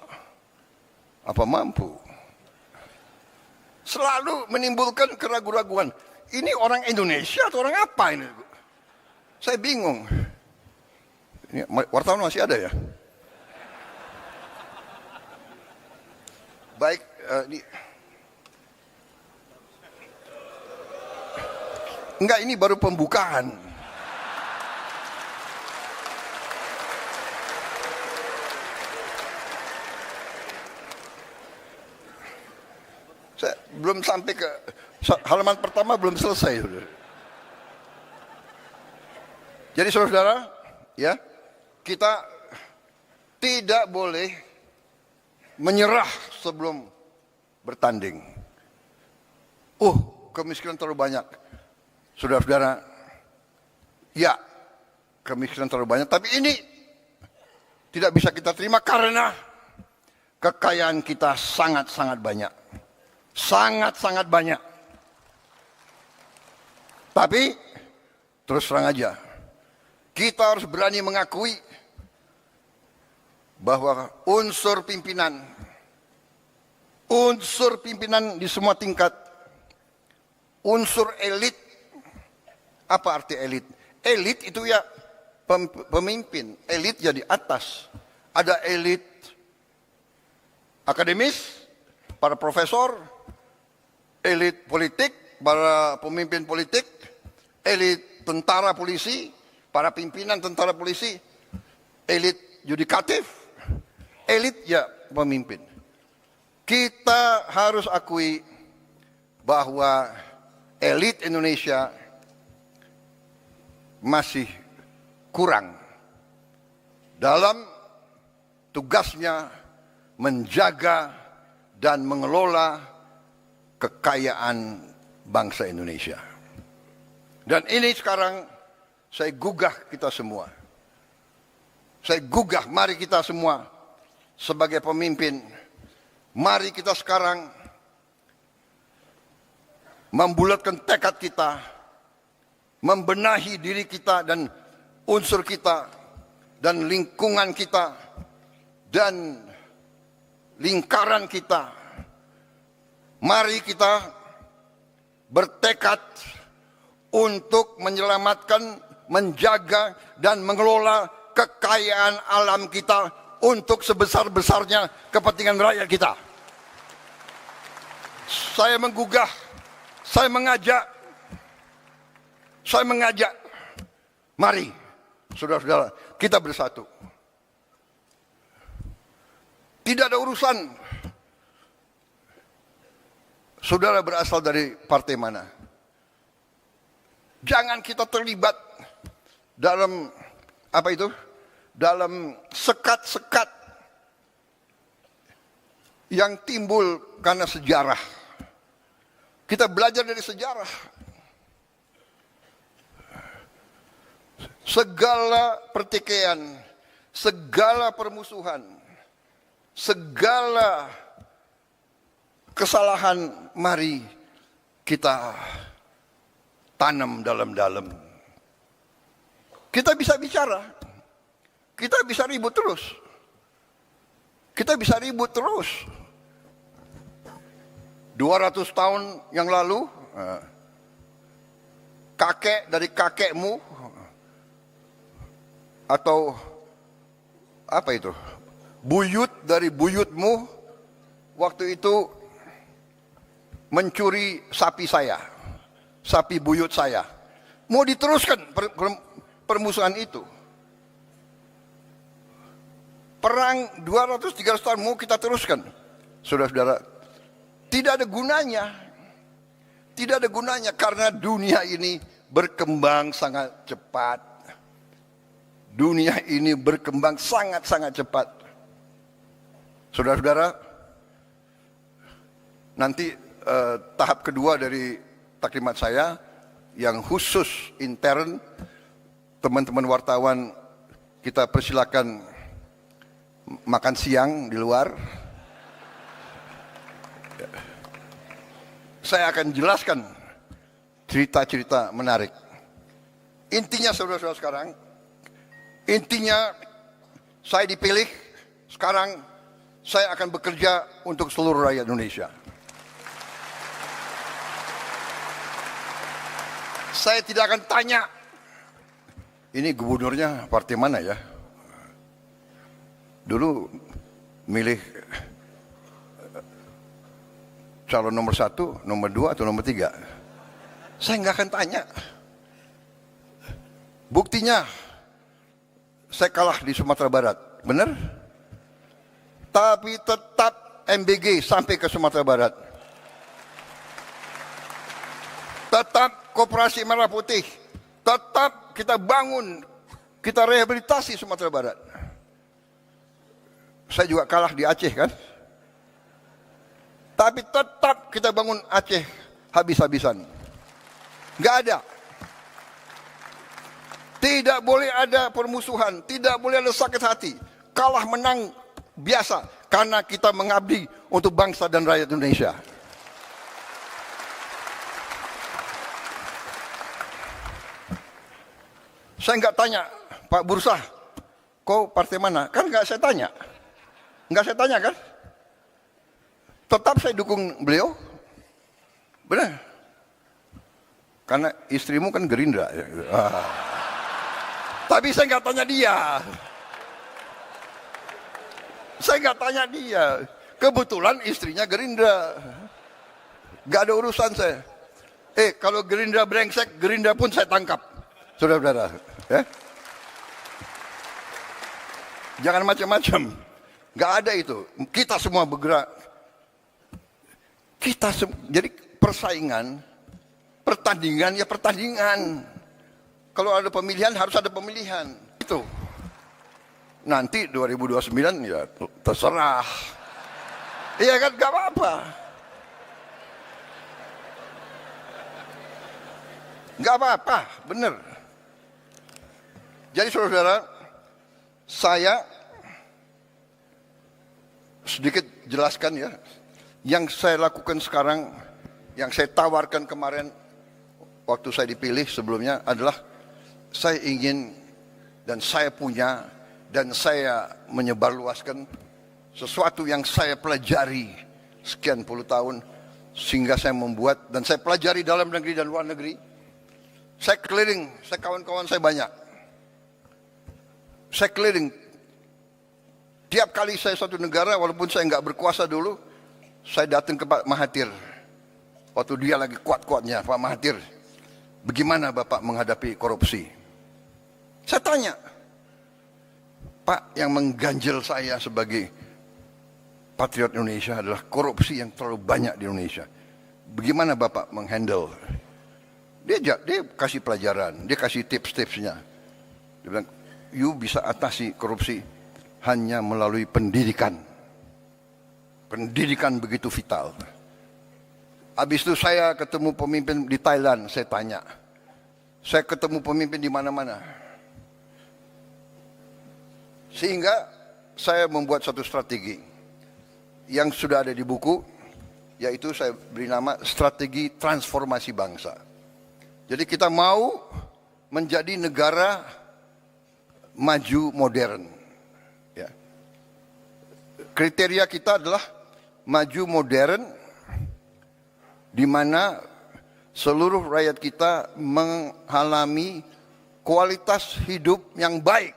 Speaker 4: apa mampu. Selalu menimbulkan keraguan-raguan. Ini orang Indonesia atau orang apa ini? Saya bingung. Ini wartawan masih ada ya? Baik, enggak, ini baru pembukaan. Saya belum sampai ke halaman pertama, belum selesai. Jadi saudara, ya, kita tidak boleh menyerah sebelum bertanding. Kemiskinan terlalu banyak. Saudara-saudara, ya, kemiskinan terlalu banyak, tapi ini tidak bisa kita terima karena kekayaan kita sangat-sangat banyak. Sangat-sangat banyak. Tapi, terus terang aja, kita harus berani mengakui bahwa unsur pimpinan di semua tingkat, unsur elit. Apa arti elit? Elit itu ya pemimpin, elit ya di atas. Ada elit akademis, para profesor, elit politik, para pemimpin politik, elit tentara polisi, para pimpinan tentara polisi, elit yudikatif, elit ya pemimpin. Kita harus akui bahwa elit Indonesia masih kurang dalam tugasnya menjaga dan mengelola kekayaan bangsa Indonesia. Dan ini sekarang saya gugah kita semua. Saya gugah, mari kita semua sebagai pemimpin, mari kita sekarang membulatkan tekad kita, membenahi diri kita dan unsur kita, dan lingkungan kita, dan lingkaran kita. Mari kita bertekad untuk menyelamatkan, menjaga, dan mengelola kekayaan alam kita untuk sebesar-besarnya kepentingan rakyat kita. Saya menggugah, saya mengajak, mari saudara-saudara kita bersatu. Tidak ada urusan saudara berasal dari partai mana. Jangan kita terlibat dalam apa itu? Dalam sekat-sekat yang timbul karena sejarah. Kita belajar dari sejarah. Segala pertikaian, segala permusuhan, segala kesalahan mari kita tanam dalam-dalam. Kita bisa bicara, kita bisa ribut terus. Kita bisa ribut terus. 200 tahun yang lalu, kakek dari kakekmu, atau apa itu, buyut dari buyutmu, waktu itu mencuri sapi saya, sapi buyut saya. Mau diteruskan permusuhan itu. Perang 200-300 tahun mau kita teruskan. Saudara-saudara, tidak ada gunanya. Tidak ada gunanya karena dunia ini berkembang sangat cepat. Dunia ini berkembang sangat-sangat cepat. Saudara-saudara, nanti tahap kedua dari taklimat saya yang khusus intern, teman-teman wartawan kita persilakan makan siang di luar. Saya akan jelaskan cerita-cerita menarik. Intinya saudara-saudara sekarang, intinya saya dipilih, sekarang saya akan bekerja untuk seluruh rakyat Indonesia. Saya tidak akan tanya, ini gubernurnya partai mana ya? Dulu milih calon nomor 1, nomor 2, atau nomor 3. Saya nggak akan tanya. Buktinya, saya kalah di Sumatera Barat, benar? Tapi tetap MBG sampai ke Sumatera Barat. Tetap Koperasi Merah Putih. Tetap kita bangun, kita rehabilitasi Sumatera Barat. Saya juga kalah di Aceh kan? Tapi tetap kita bangun Aceh habis-habisan. Nggak ada. Tidak boleh ada permusuhan, tidak boleh ada sakit hati. Kalah menang biasa karena kita mengabdi untuk bangsa dan rakyat Indonesia. Saya nggak tanya, Pak Bursah, kau partai mana? Kan nggak saya tanya. Nggak saya tanya kan? Tetap saya dukung beliau. Benar. Karena istrimu kan Gerindra. Tapi saya nggak tanya dia. Saya nggak tanya dia. Kebetulan istrinya Gerindra. Gak ada urusan saya. Kalau Gerindra brengsek, Gerindra pun saya tangkap. Saudara-saudara. Ya? Jangan macam-macam. Gak ada itu. Kita semua bergerak. Jadi persaingan, pertandingan ya pertandingan. Kalau ada pemilihan harus ada pemilihan. Itu. Nanti 2029 ya terserah. Iya kan, gak apa-apa. Gak apa-apa, bener. Jadi saudara-saudara, saya sedikit jelaskan ya. Yang saya lakukan sekarang, yang saya tawarkan kemarin waktu saya dipilih sebelumnya adalah saya ingin dan saya punya dan saya menyebarluaskan sesuatu yang saya pelajari sekian puluh tahun sehingga saya membuat dan saya pelajari dalam negeri dan luar negeri. Saya keliling, kawan-kawan saya banyak. Saya keliling. Tiap kali saya satu negara, walaupun saya nggak berkuasa dulu, saya datang ke Pak Mahathir. Waktu dia lagi kuat-kuatnya, Pak Mahathir, bagaimana Bapak menghadapi korupsi? Saya tanya, Pak, yang mengganjal saya sebagai patriot Indonesia adalah korupsi yang terlalu banyak di Indonesia. Bagaimana Bapak menghandle? Dia kasih pelajaran, dia kasih tips-tipsnya. Dia bilang, you bisa atasi korupsi hanya melalui pendidikan. Pendidikan begitu vital. Habis itu saya ketemu pemimpin di Thailand, saya tanya. Saya ketemu pemimpin di mana-mana. Sehingga saya membuat satu strategi yang sudah ada di buku, yaitu saya beri nama strategi transformasi bangsa. Jadi kita mau menjadi negara maju modern. Ya. Kriteria kita adalah maju modern, di mana seluruh rakyat kita mengalami kualitas hidup yang baik.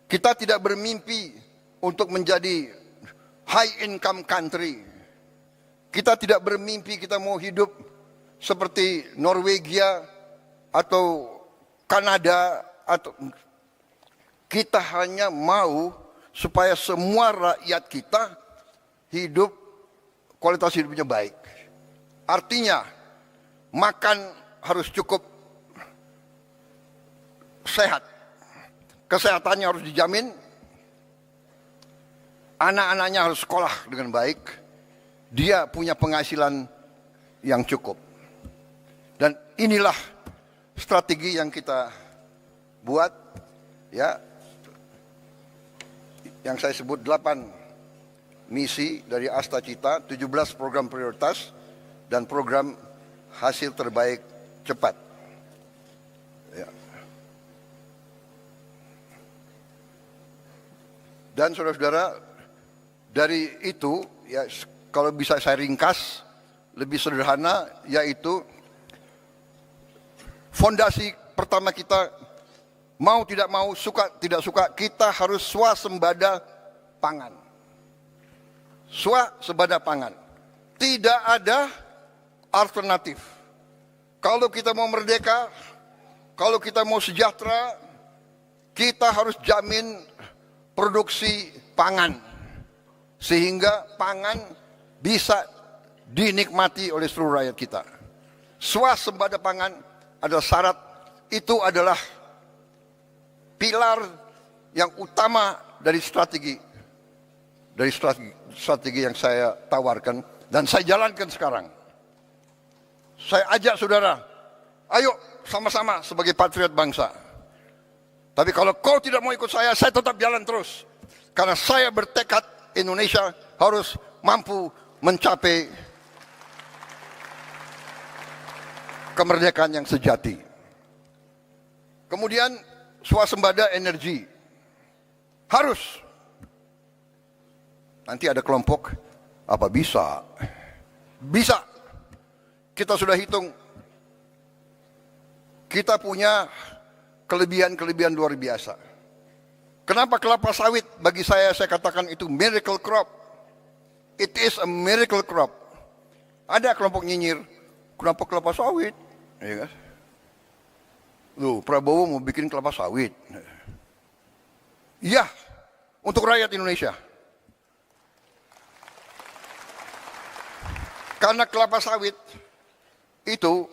Speaker 4: Kita tidak bermimpi untuk menjadi high income country. Kita tidak bermimpi kita mau hidup seperti Norwegia atau Kanada, atau kita hanya mau supaya semua rakyat kita hidup kualitas hidupnya baik. Artinya makan harus cukup sehat. Kesehatannya harus dijamin. Anak-anaknya harus sekolah dengan baik. Dia punya penghasilan yang cukup. Dan inilah strategi yang kita buat, ya, yang saya sebut 8 misi dari Asta Cita, 17 program prioritas, dan program hasil terbaik cepat. Ya. Dan saudara-saudara, dari itu, ya, kalau bisa saya ringkas, lebih sederhana, yaitu fondasi pertama kita, mau tidak mau, suka tidak suka, kita harus swasembada pangan. Swasembada pangan. Tidak ada alternatif. Kalau kita mau merdeka, kalau kita mau sejahtera, kita harus jamin produksi pangan. Sehingga pangan bisa dinikmati oleh seluruh rakyat kita. Swasembada pangan adalah syarat, itu adalah pilar yang utama dari strategi yang saya tawarkan dan saya jalankan sekarang. Saya ajak saudara, ayo sama-sama sebagai patriot bangsa. Tapi kalau kau tidak mau ikut saya tetap jalan terus. Karena saya bertekad Indonesia harus mampu mencapai kemerdekaan yang sejati. Kemudian swasembada energi. Harus. Nanti ada kelompok, apa bisa? Bisa. Kita sudah hitung. Kita punya kelebihan-kelebihan luar biasa. Kenapa kelapa sawit bagi saya katakan itu miracle crop. It is a miracle crop. Ada kelompok nyinyir, kenapa kelapa sawit? Ya kan? Loh, Prabowo mau bikin kelapa sawit. Iya, untuk rakyat Indonesia. Karena kelapa sawit itu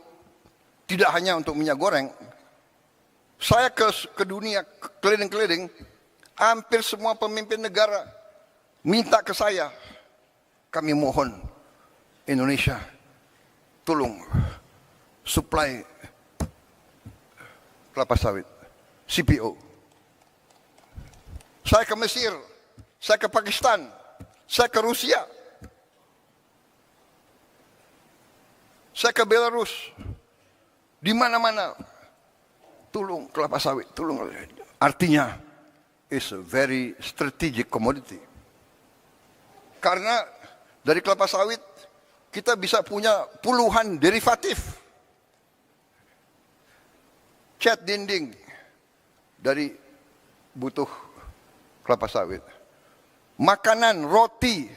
Speaker 4: tidak hanya untuk minyak goreng. Saya ke dunia keliling-keliling, hampir semua pemimpin negara minta ke saya, kami mohon Indonesia tolong supply kelapa sawit, CPO. Saya ke Mesir, saya ke Pakistan, saya ke Rusia, saya ke Belarus, di mana-mana tolong kelapa sawit, tolong. Artinya, is a very strategic commodity. Karena dari kelapa sawit kita bisa punya puluhan derivatif. Cat dinding dari butuh kelapa sawit. Makanan, roti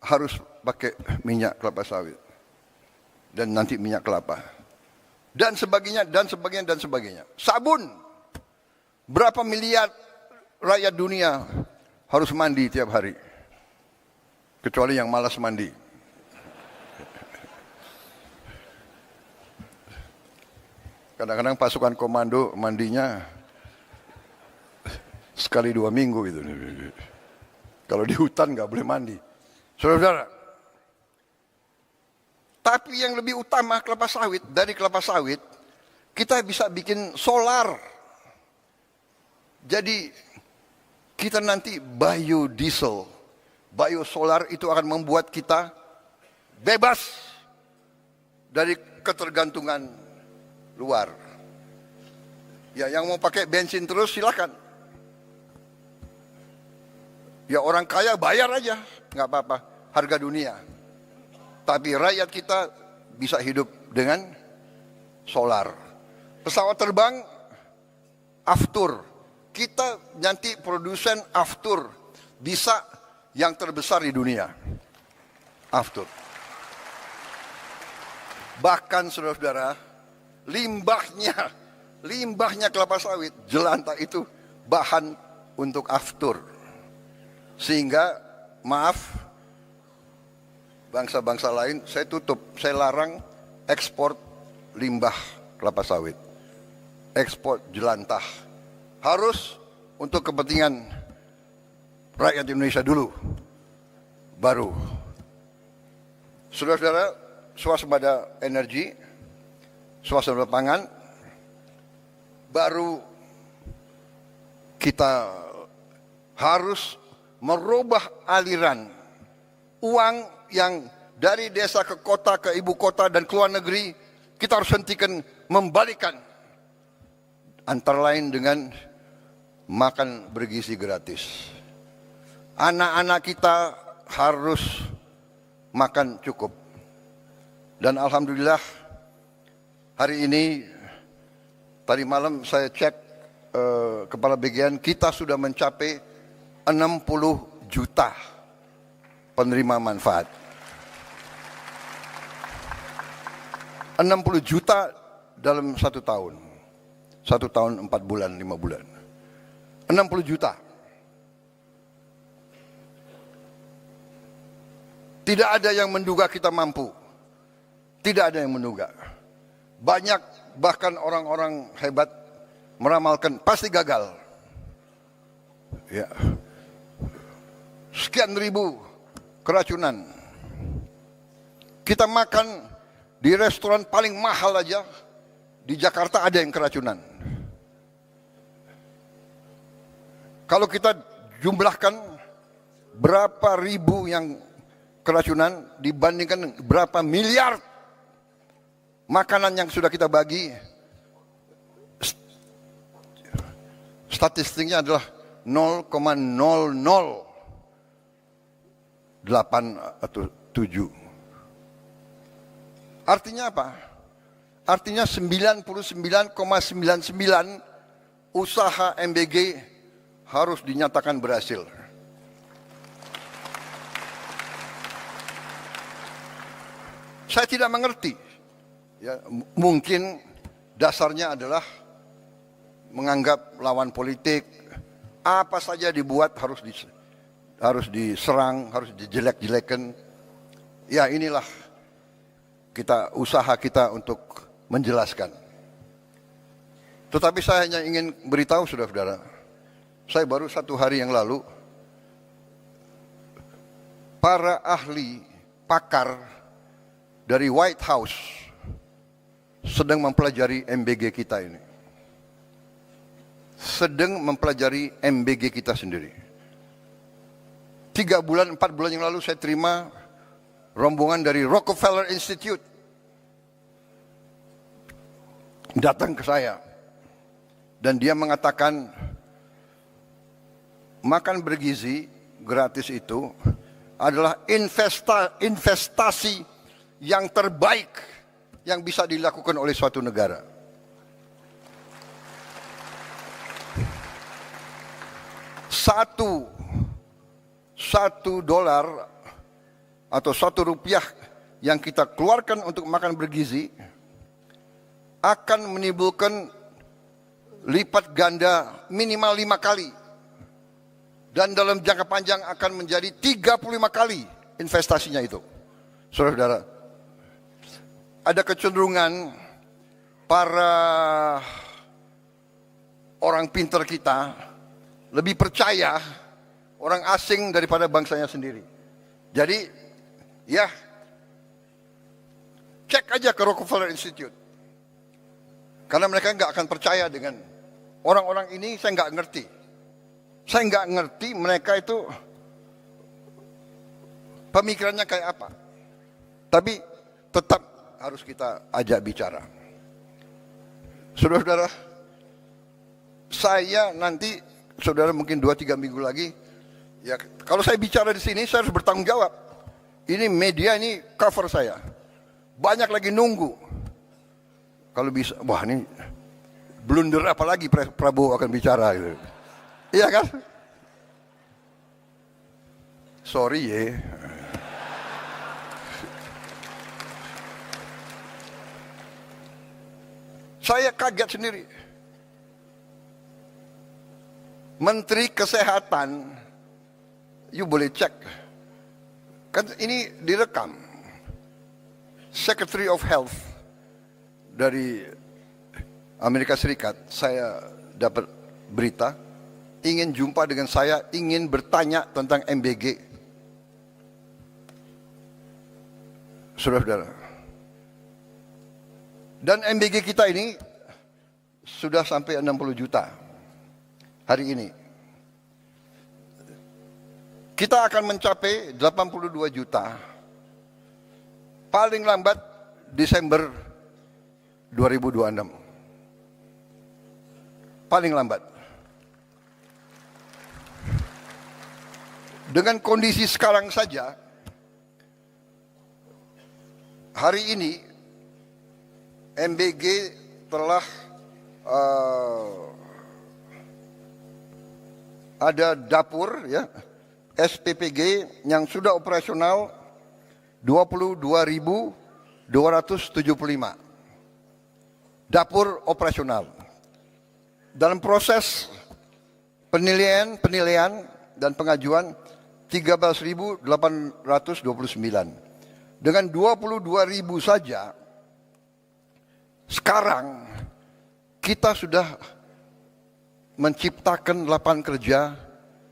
Speaker 4: harus pakai minyak kelapa sawit. Dan nanti minyak kelapa. Dan sebagainya, dan sebagainya, dan sebagainya. Sabun. Berapa miliar rakyat dunia harus mandi tiap hari. Kecuali yang malas mandi. Kadang-kadang pasukan komando mandinya sekali 2 minggu gitu. Kalau di hutan nggak boleh mandi. Saudara-saudara, tapi yang lebih utama kelapa sawit, dari kelapa sawit kita bisa bikin solar. Jadi kita nanti biodiesel, biosolar itu akan membuat kita bebas dari ketergantungan luar. Ya, yang mau pakai bensin terus silakan. Ya, orang kaya bayar aja, nggak apa-apa, harga dunia. Tapi rakyat kita bisa hidup dengan solar. Pesawat terbang, Aftur. Kita nanti produsen Aftur. Bisa yang terbesar di dunia. Aftur. Bahkan saudara-saudara, limbahnya kelapa sawit, jelantah itu bahan untuk Aftur. Sehingga, maaf, bangsa-bangsa lain, saya tutup, saya larang ekspor limbah kelapa sawit. Ekspor jelantah. Harus untuk kepentingan rakyat Indonesia dulu. Baru. Saudara-saudara, swasembada energi, swasembada pangan, baru kita harus merubah aliran uang yang dari desa ke kota, ke ibu kota dan ke luar negeri. Kita harus hentikan, membalikan. Antara lain dengan makan bergizi gratis. Anak-anak kita harus makan cukup. Dan alhamdulillah hari ini, tadi malam saya cek Kepala BGN, kita sudah mencapai 60 juta penerima manfaat. 60 juta dalam 1 tahun. 1 tahun 4 bulan, 5 bulan. 60 juta. Tidak ada yang menduga kita mampu. Tidak ada yang menduga. Banyak bahkan orang-orang hebat meramalkan pasti gagal. Ya. Sekian ribu keracunan. Kita makan di restoran paling mahal aja di Jakarta ada yang keracunan. Kalau kita jumlahkan berapa ribu yang keracunan dibandingkan berapa miliar makanan yang sudah kita bagi, statistiknya adalah 0,008 atau 7. Artinya apa? Artinya 99,99 usaha MBG harus dinyatakan berhasil. Saya tidak mengerti. Ya, mungkin dasarnya adalah menganggap lawan politik apa saja dibuat harus diserang, harus dijelek-jelekan. Ya, inilah usaha kita untuk menjelaskan. Tetapi saya hanya ingin beritahu saudara-saudara, saya baru 1 hari yang lalu, para ahli pakar dari White House sedang mempelajari MBG kita ini. Sedang mempelajari MBG kita sendiri. 3 bulan, 4 bulan yang lalu saya terima rombongan dari Rockefeller Institute datang ke saya. Dan dia mengatakan makan bergizi gratis itu adalah investasi yang terbaik yang bisa dilakukan oleh suatu negara. Satu dolar atau $1 yang kita keluarkan untuk makan bergizi akan menimbulkan lipat ganda minimal 5 kali. Dan dalam jangka panjang akan menjadi 35 kali investasinya itu. Saudara-saudara, ada kecenderungan para orang pintar kita lebih percaya orang asing daripada bangsanya sendiri. Jadi, ya, cek aja ke Rockefeller Institute. Karena mereka nggak akan percaya dengan orang-orang ini. Saya nggak ngerti. Saya nggak ngerti mereka itu pemikirannya kayak apa. Tapi tetap harus kita ajak bicara. Saudara-saudara, saya nanti, saudara mungkin 2-3 minggu lagi, ya kalau saya bicara di sini saya harus bertanggung jawab. Ini media, ini cover saya. Banyak lagi nunggu. Kalau bisa, wah ini blunder apa lagi Prabowo akan bicara gitu. Iya kan? Sorry ya. Saya kaget sendiri. Menteri Kesehatan, you boleh cek. Kan ini direkam. Secretary of Health dari Amerika Serikat, saya dapat berita, ingin jumpa dengan saya, ingin bertanya tentang MBG. Saudara-saudara. Dan MBG kita ini sudah sampai 60 juta hari ini. Kita akan mencapai 82 juta paling lambat Desember 2026. Paling lambat. Dengan kondisi sekarang saja, hari ini MBG telah ada dapur ya, SPPG yang sudah operasional 22.275. Dapur operasional. Dalam proses penilaian dan pengajuan 13.829. Dengan 22.000 saja, sekarang kita sudah menciptakan lapangan kerja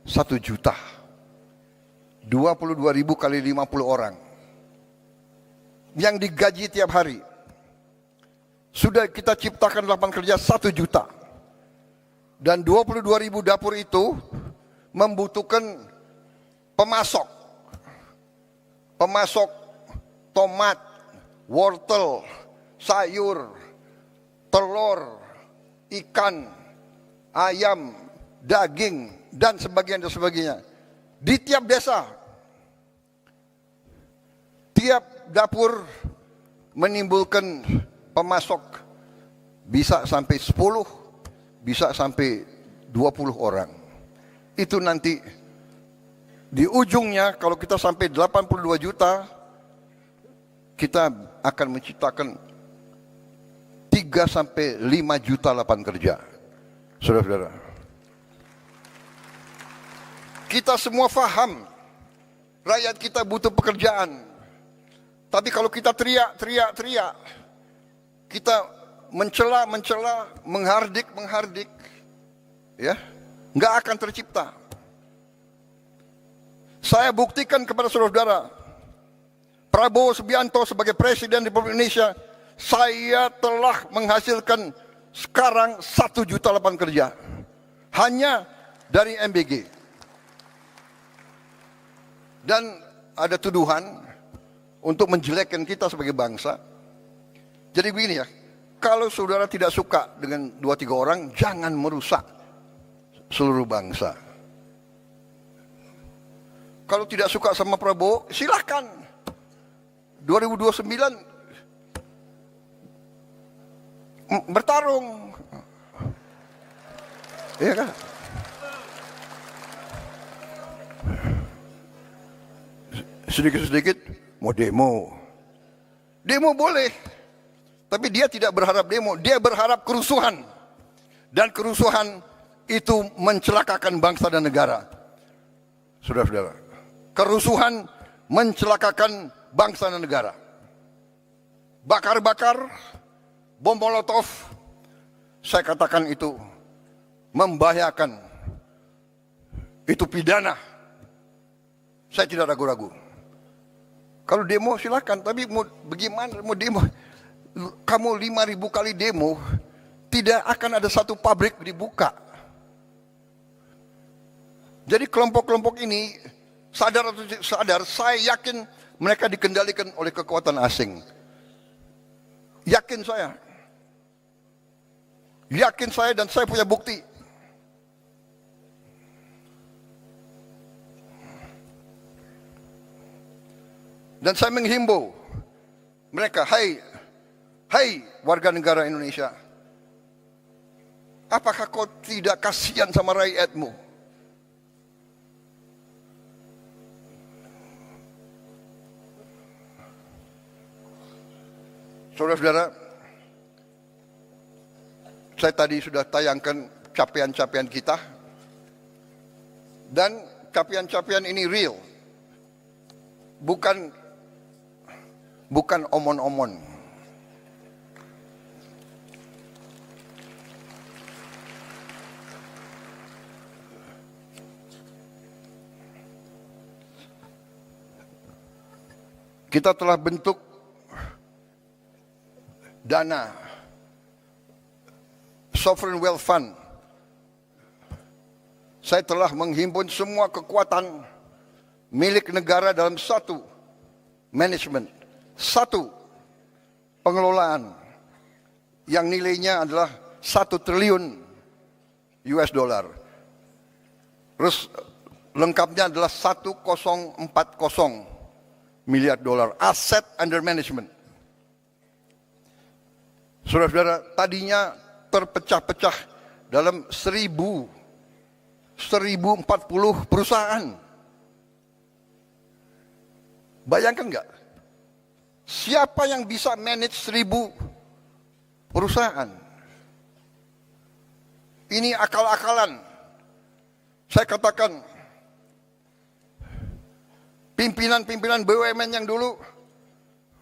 Speaker 4: 1 juta. 22.000 kali 50 orang. Yang digaji tiap hari. Sudah kita ciptakan lapangan kerja 1 juta. Dan 22.000 dapur itu membutuhkan pemasok. Pemasok tomat, wortel, sayur, telur, ikan, ayam, daging, dan sebagainya. Di tiap desa, tiap dapur menimbulkan pemasok bisa sampai 10, bisa sampai 20 orang. itu nanti di ujungnya kalau kita sampai 82 juta, kita akan menciptakan 3 sampai 5 juta lapangan kerja. Saudara-saudara, kita semua faham rakyat kita butuh pekerjaan. Tapi kalau kita teriak, kita mencela, menghardik, ya, nggak akan tercipta. Saya buktikan kepada saudara-saudara, Prabowo Subianto sebagai Presiden Republik Indonesia, saya telah menghasilkan sekarang 1 juta lapangan kerja hanya dari MBG. Dan ada tuduhan untuk menjelekkan kita sebagai bangsa. Jadi begini ya, kalau saudara tidak suka dengan 2-3 orang, jangan merusak seluruh bangsa. Kalau tidak suka sama Prabowo, silahkan. 2029 bertarung. Iya kan? Sedikit-sedikit mau demo. Demo boleh. Tapi dia tidak berharap demo, dia berharap kerusuhan. Dan kerusuhan itu mencelakakan bangsa dan negara. Saudara-saudara, kerusuhan mencelakakan bangsa dan negara. Bakar-bakar, bom molotov, saya katakan itu membahayakan. Itu pidana. Saya tidak ragu-ragu. Kalau demo silakan, tapi mau bagaimana mau demo? Kamu 5.000 kali demo, tidak akan ada satu pabrik dibuka. Jadi kelompok-kelompok ini sadar atau tidak sadar, saya yakin mereka dikendalikan oleh kekuatan asing. Yakin saya dan saya punya bukti. Dan saya menghimbau mereka, hai warga negara Indonesia, apakah kau tidak kasihan sama rakyatmu? Saudara-saudara, saya tadi sudah tayangkan capaian-capaian kita, dan capaian-capaian ini real, bukan omon-omon. Kita telah bentuk dana Sovereign Wealth Fund. Saya telah menghimpun semua kekuatan milik negara dalam satu manajemen, satu pengelolaan yang nilainya adalah 1 triliun US dollar. Terus lengkapnya adalah 1040 miliar dolar aset under management. Saudara-saudara, tadinya terpecah-pecah dalam 1040 perusahaan. Bayangkan nggak? Siapa yang bisa manage 1000 perusahaan? Ini akal-akalan. Saya katakan, pimpinan-pimpinan BUMN yang dulu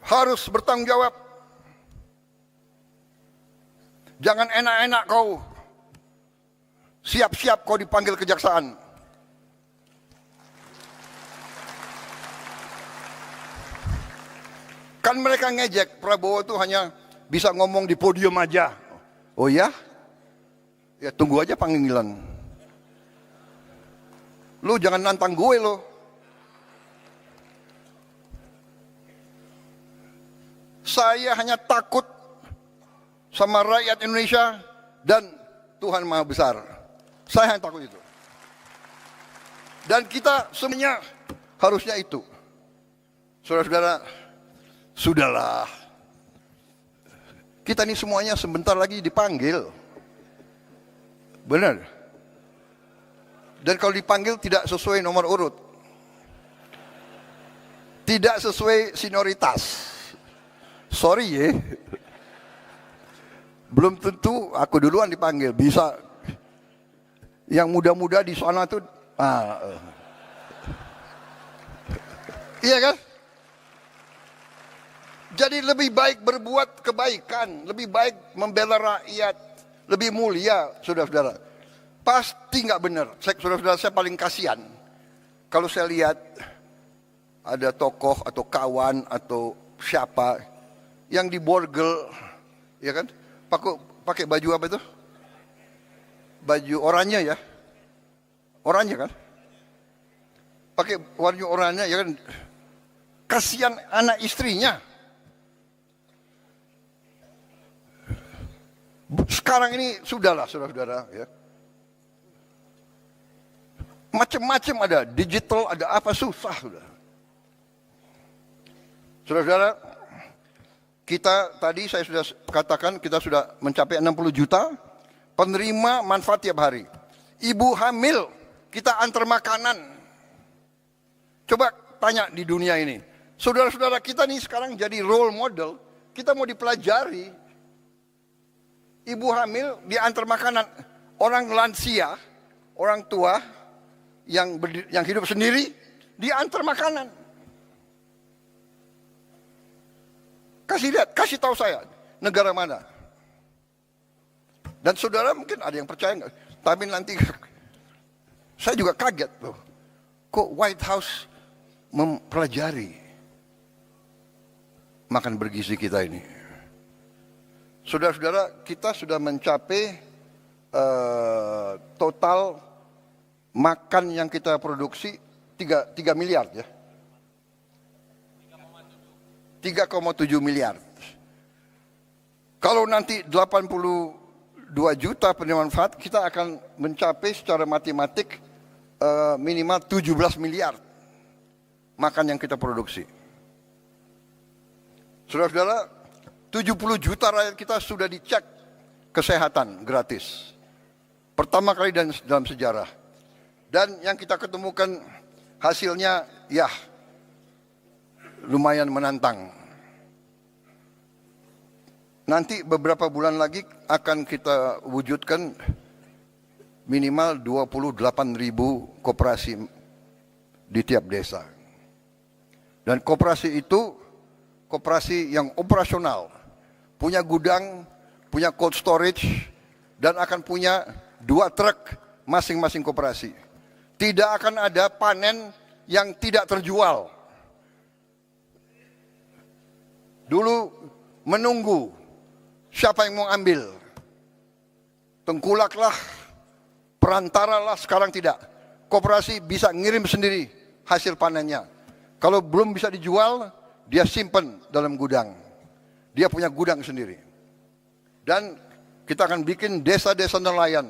Speaker 4: harus bertanggung jawab. Jangan enak-enak kau. Siap-siap kau dipanggil kejaksaan. Kan mereka ngejek, Prabowo itu hanya bisa ngomong di podium aja. Oh ya? Ya tunggu aja panggilan. Lu jangan nantang gue lo. Saya hanya takut sama rakyat Indonesia dan Tuhan Maha Besar. Saya hanya takut itu. Dan kita semuanya harusnya itu. Saudara-saudara, sudahlah. Kita ini semuanya sebentar lagi dipanggil. Benar. Dan kalau dipanggil tidak sesuai nomor urut. Tidak sesuai senioritas. Sorry ya. Belum tentu aku duluan dipanggil. Bisa yang muda-muda di sana tuh. Iya kan? Jadi lebih baik berbuat kebaikan, lebih baik membela rakyat, lebih mulia, saudara-saudara. Pasti nggak benar. Saudara-saudara, saya paling kasihan kalau saya lihat ada tokoh atau kawan atau siapa yang diborgel, ya kan? Pakai baju apa itu? Baju oranye ya, oranye kan? Pakai warna oranye ya kan? Kasihan anak istrinya. Sekarang ini sudahlah saudara-saudara ya. Macam-macam ada, digital ada apa susah sudah. Saudara-saudara, kita tadi saya sudah katakan kita sudah mencapai 60 juta penerima manfaat tiap hari. Ibu hamil kita antar makanan. Coba tanya di dunia ini. Saudara-saudara kita nih sekarang jadi role model, kita mau dipelajari. Ibu hamil diantar makanan, orang lansia, orang tua yang hidup sendiri diantar makanan. Kasih lihat, kasih tahu saya negara mana. Dan saudara mungkin ada yang percaya nggak? Tapi nanti saya juga kaget loh. Kok White House mempelajari makan bergizi kita ini? Saudara-saudara, kita sudah mencapai total makan yang kita produksi 3 miliar ya. 3,7 miliar. Kalau nanti 82 juta penerima manfaat, kita akan mencapai secara matematik minimal 17 miliar makan yang kita produksi. Saudara-saudara, 70 juta rakyat kita sudah dicek kesehatan gratis. Pertama kali dalam sejarah. Dan yang kita ketemukan hasilnya ya lumayan menantang. Nanti beberapa bulan lagi akan kita wujudkan minimal 28.000 koperasi di tiap desa. Dan koperasi itu koperasi yang operasional. Punya gudang, punya cold storage, dan akan punya 2 truk masing-masing koperasi. Tidak akan ada panen yang tidak terjual. Dulu menunggu siapa yang mau ambil. Tengkulaklah, perantaralah, sekarang tidak. Koperasi bisa ngirim sendiri hasil panennya. Kalau belum bisa dijual, dia simpan dalam gudang. Dia punya gudang sendiri. Dan kita akan bikin desa-desa nelayan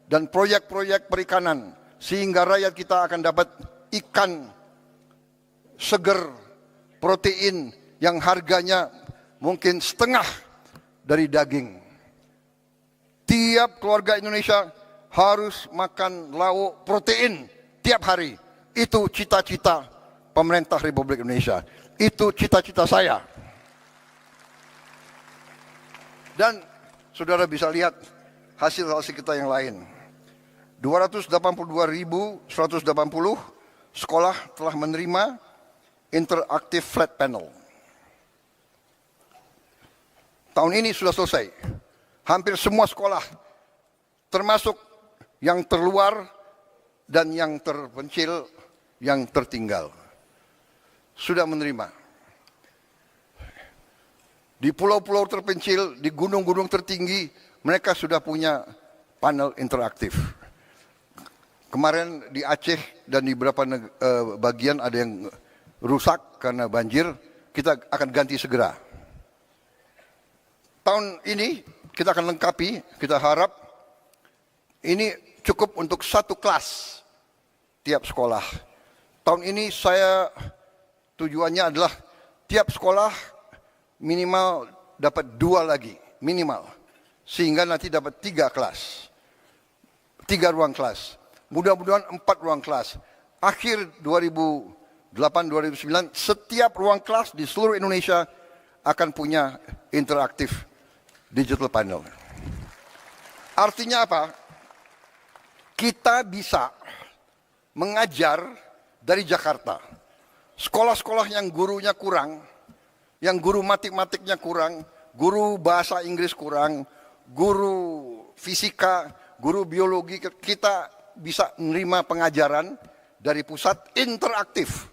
Speaker 4: dan proyek-proyek perikanan sehingga rakyat kita akan dapat ikan seger, protein yang harganya mungkin setengah dari daging. Tiap keluarga Indonesia harus makan lauk protein tiap hari. Itu cita-cita pemerintah Republik Indonesia. Itu cita-cita saya. Dan saudara bisa lihat hasil-hasil kita yang lain. 282.180 sekolah telah menerima interactive flat panel. Tahun ini sudah selesai. Hampir semua sekolah, termasuk yang terluar dan yang terpencil, yang tertinggal, sudah menerima. Di pulau-pulau terpencil, di gunung-gunung tertinggi, mereka sudah punya panel interaktif. Kemarin di Aceh dan di beberapa bagian ada yang rusak karena banjir, kita akan ganti segera. Tahun ini kita akan lengkapi, kita harap ini cukup untuk 1 kelas tiap sekolah. Tahun ini saya tujuannya adalah tiap sekolah minimal dapat 2 lagi, minimal. Sehingga nanti dapat 3 kelas. 3 ruang kelas. mudah-mudahan 4 ruang kelas. Akhir 2008-2009, setiap ruang kelas di seluruh Indonesia akan punya interaktif digital panel. Artinya apa? Kita bisa mengajar dari Jakarta. Sekolah-sekolah yang gurunya kurang, yang guru matematiknya kurang, guru bahasa Inggris kurang, guru fisika, guru biologi, kita bisa menerima pengajaran dari pusat interaktif.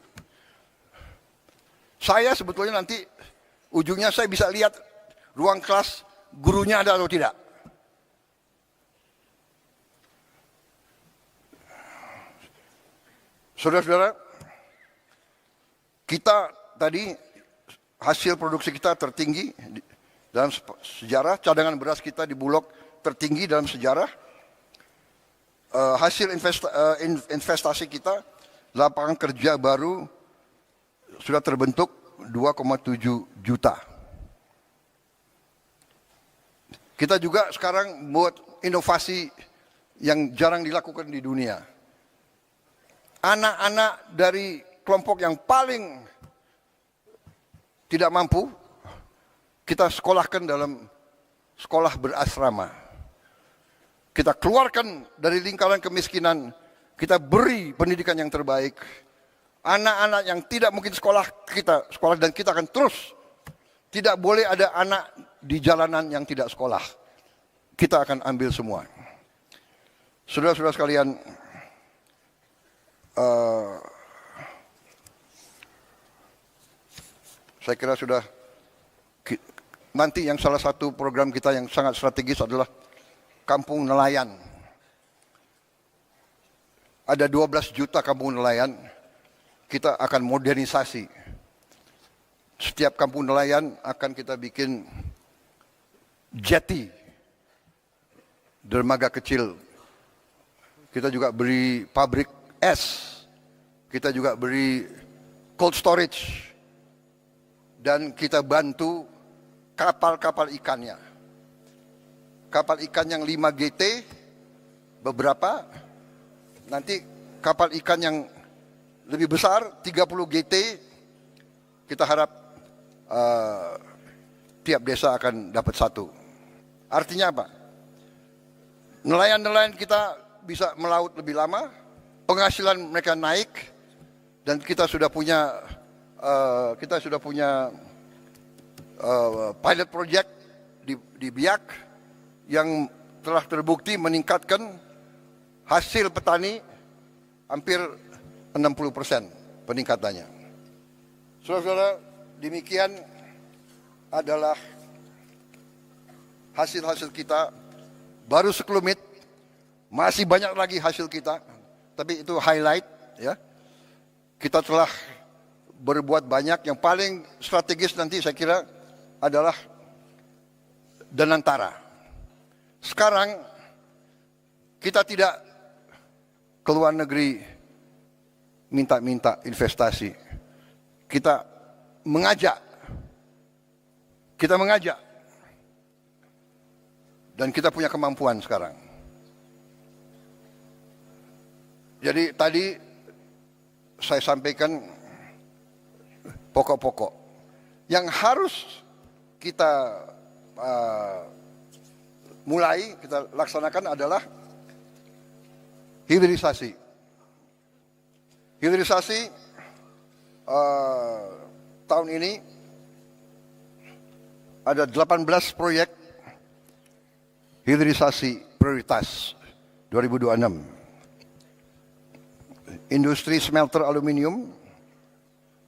Speaker 4: Saya sebetulnya nanti ujungnya saya bisa lihat ruang kelas gurunya ada atau tidak. Saudara-saudara, kita tadi hasil produksi kita tertinggi dalam sejarah, cadangan beras kita di Bulog tertinggi dalam sejarah. Hasil investasi kita, lapangan kerja baru sudah terbentuk 2,7 juta. Kita juga sekarang buat inovasi yang jarang dilakukan di dunia. Anak-anak dari kelompok yang paling tidak mampu, kita sekolahkan dalam sekolah berasrama. Kita keluarkan dari lingkaran kemiskinan, kita beri pendidikan yang terbaik. Anak-anak yang tidak mungkin sekolah, kita sekolah dan kita akan terus. Tidak boleh ada anak di jalanan yang tidak sekolah. Kita akan ambil semua. Saudara-saudara sekalian, saya kira sudah, nanti yang salah satu program kita yang sangat strategis adalah kampung nelayan. Ada 12 juta kampung nelayan, kita akan modernisasi. Setiap kampung nelayan akan kita bikin jetty, dermaga kecil. Kita juga beri pabrik es, kita juga beri cold storage, dan kita bantu kapal-kapal ikannya. Kapal ikan yang 5 GT, beberapa, nanti kapal ikan yang lebih besar 30 GT, kita harap tiap desa akan dapat satu. Artinya apa? Nelayan-nelayan kita bisa melaut lebih lama, penghasilan mereka naik, dan kita sudah punya pilot project di Biak yang telah terbukti meningkatkan hasil petani hampir 60% peningkatannya. Saudara-saudara, demikian adalah hasil-hasil kita. Baru sekelumit, masih banyak lagi hasil kita, tapi itu highlight ya. Kita telah berbuat banyak. Yang paling strategis nanti saya kira adalah Danantara. Sekarang kita tidak ke luar negeri minta-minta investasi. Kita mengajak. Dan kita punya kemampuan sekarang. Jadi tadi saya sampaikan pokok-pokok yang harus kita mulai, kita laksanakan adalah hilirisasi. Hilirisasi tahun ini ada 18 proyek hilirisasi prioritas 2026. Industri smelter aluminium,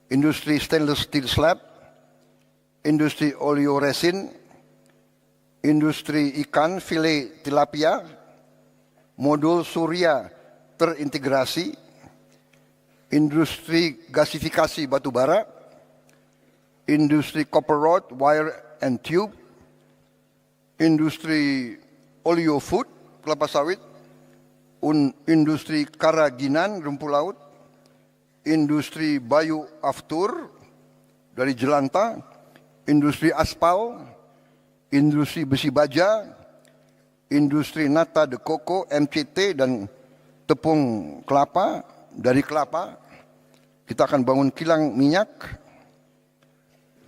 Speaker 4: industri stainless steel slab, industri oleoresin, industri ikan file tilapia, modul surya terintegrasi, industri gasifikasi batubara, industri copper rod, wire and tube, industri oleo food, kelapa sawit, industri karaginan, rumput laut, industri bioaftur dari jelantah, industri aspal, industri besi baja, industri nata de coco, MCT, dan tepung kelapa, dari kelapa kita akan bangun kilang minyak.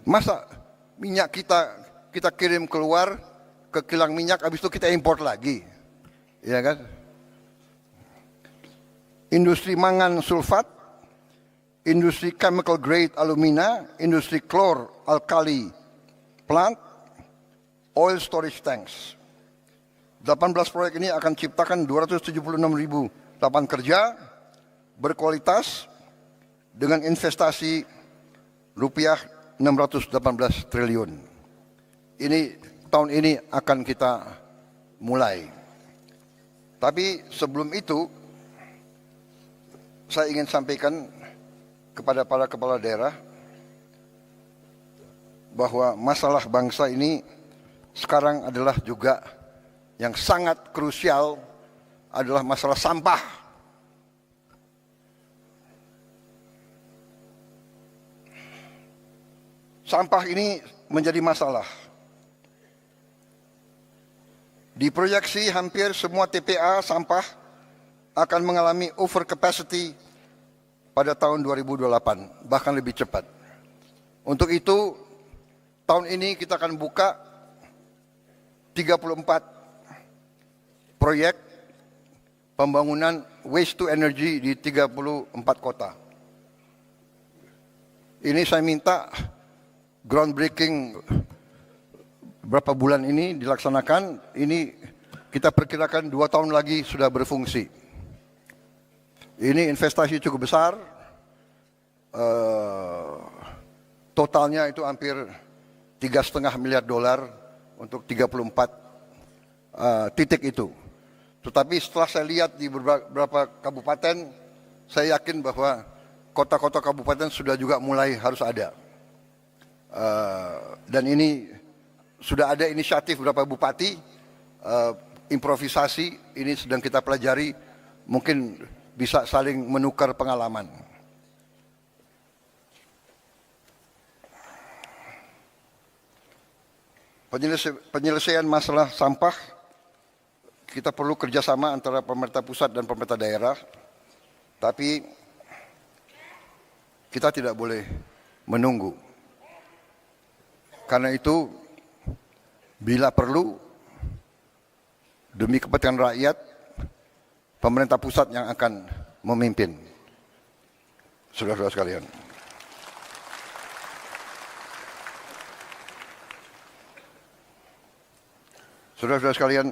Speaker 4: Masa minyak kita kirim keluar ke kilang minyak, habis itu kita import lagi, ya kan? Industri mangan sulfat, industri chemical grade alumina, industri klor alkali plant, oil storage tanks. 18 proyek ini akan ciptakan 276.000 lapangan kerja berkualitas dengan investasi rupiah 618 triliun. Ini tahun ini akan kita mulai. Tapi sebelum itu saya ingin sampaikan kepada para kepala daerah bahwa masalah bangsa ini sekarang adalah juga yang sangat krusial adalah masalah sampah. Sampah ini menjadi masalah. Diproyeksi hampir semua TPA sampah akan mengalami over capacity pada tahun 2028, bahkan lebih cepat. Untuk itu, tahun ini kita akan buka 34 proyek pembangunan waste to energy di 34 kota. Ini saya minta groundbreaking berapa bulan ini dilaksanakan. Ini kita perkirakan 2 tahun lagi sudah berfungsi. Ini investasi cukup besar. Totalnya itu hampir $3,5 miliar untuk 34 titik itu. Tetapi setelah saya lihat di beberapa kabupaten, saya yakin bahwa kota-kota kabupaten sudah juga mulai harus ada. Dan ini sudah ada inisiatif beberapa bupati, improvisasi, ini sedang kita pelajari, mungkin bisa saling menukar pengalaman. Penyelesaian masalah sampah, kita perlu kerjasama antara pemerintah pusat dan pemerintah daerah, tapi kita tidak boleh menunggu. Karena itu, bila perlu, demi kepentingan rakyat, pemerintah pusat yang akan memimpin. Saudara-saudara sekalian. Saudara-saudara sekalian,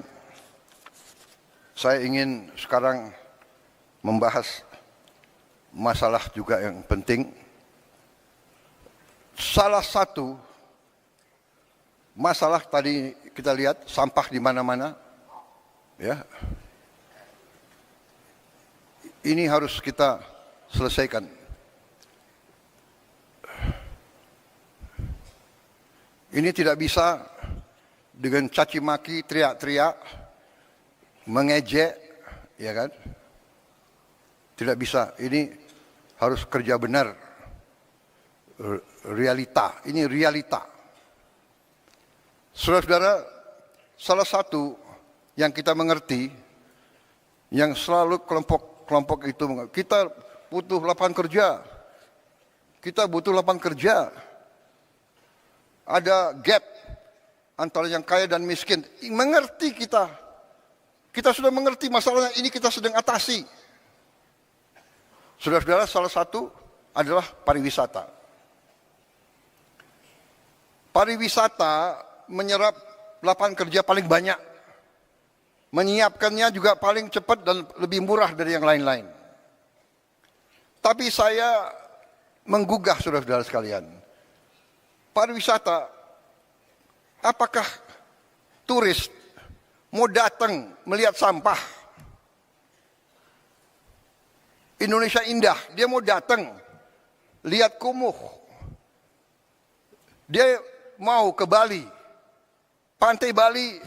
Speaker 4: saya ingin sekarang membahas masalah juga yang penting. Salah satu masalah tadi kita lihat sampah di mana-mana, ya. Ini harus kita selesaikan. Ini tidak bisa dengan caci maki, teriak-teriak, mengejek, ya kan? Tidak bisa. Ini harus kerja benar. Realita. Ini realita. Saudara-saudara, salah satu yang kita mengerti, yang selalu kelompok itu, kita butuh lapangan kerja. Kita butuh lapangan kerja. Ada gap antara yang kaya dan miskin. Mengerti kita. Kita sudah mengerti masalahnya, ini kita sedang atasi. Saudara-saudara, salah satu adalah pariwisata. Pariwisata menyerap lapangan kerja paling banyak. Menyiapkannya juga paling cepat dan lebih murah dari yang lain-lain. Tapi saya menggugah saudara-saudara sekalian. Pariwisata, apakah turis mau datang melihat sampah? Indonesia indah, dia mau datang lihat kumuh. Dia mau ke Bali, pantai Bali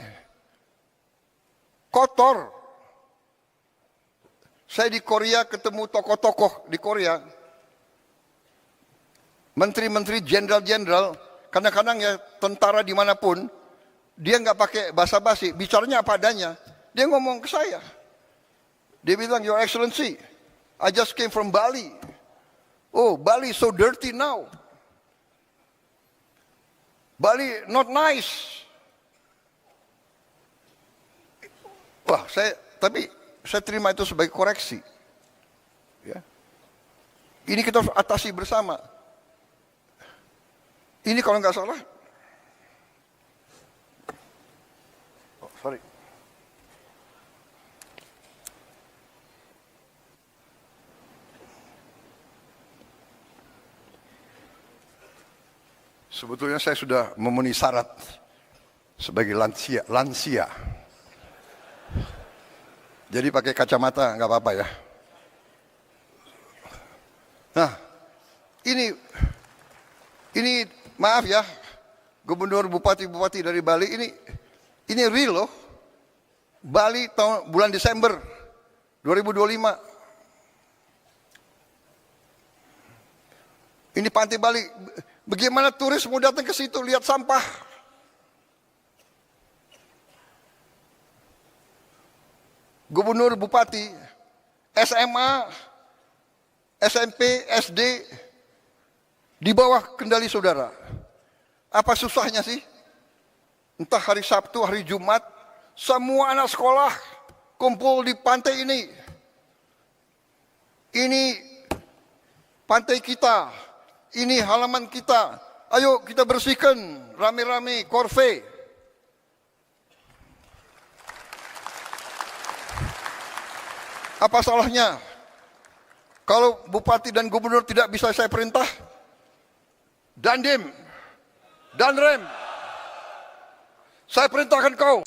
Speaker 4: kotor. Saya di Korea ketemu tokoh-tokoh di Korea, menteri-menteri, jenderal-jenderal. Kadang-kadang ya tentara dimanapun, dia nggak pakai basa-basi, bicaranya apa adanya. Dia ngomong ke saya, Dia bilang, Your Excellency, I just came from Bali. Oh, Bali is so dirty now. Bali not nice. Wah, tapi saya terima itu sebagai koreksi. Ya. Ini kita harus atasi bersama. Ini kalau nggak salah, sorry. Sebetulnya saya sudah memenuhi syarat sebagai lansia. Jadi pakai kacamata nggak apa-apa ya. Nah, ini maaf ya, gubernur bupati dari Bali ini real loh. Bali bulan Desember 2025. Ini pantai Bali. Bagaimana turis mau datang ke situ lihat sampah? Gubernur, bupati, SMA, SMP, SD di bawah kendali saudara. Apa susahnya sih? Entah hari Sabtu, hari Jumat, semua anak sekolah kumpul di pantai ini. Ini pantai kita. Ini halaman kita. Ayo kita bersihkan rame-rame korve. Apa salahnya? Kalau bupati dan gubernur tidak bisa saya perintah, Dandim, Danrem, saya perintahkan kau.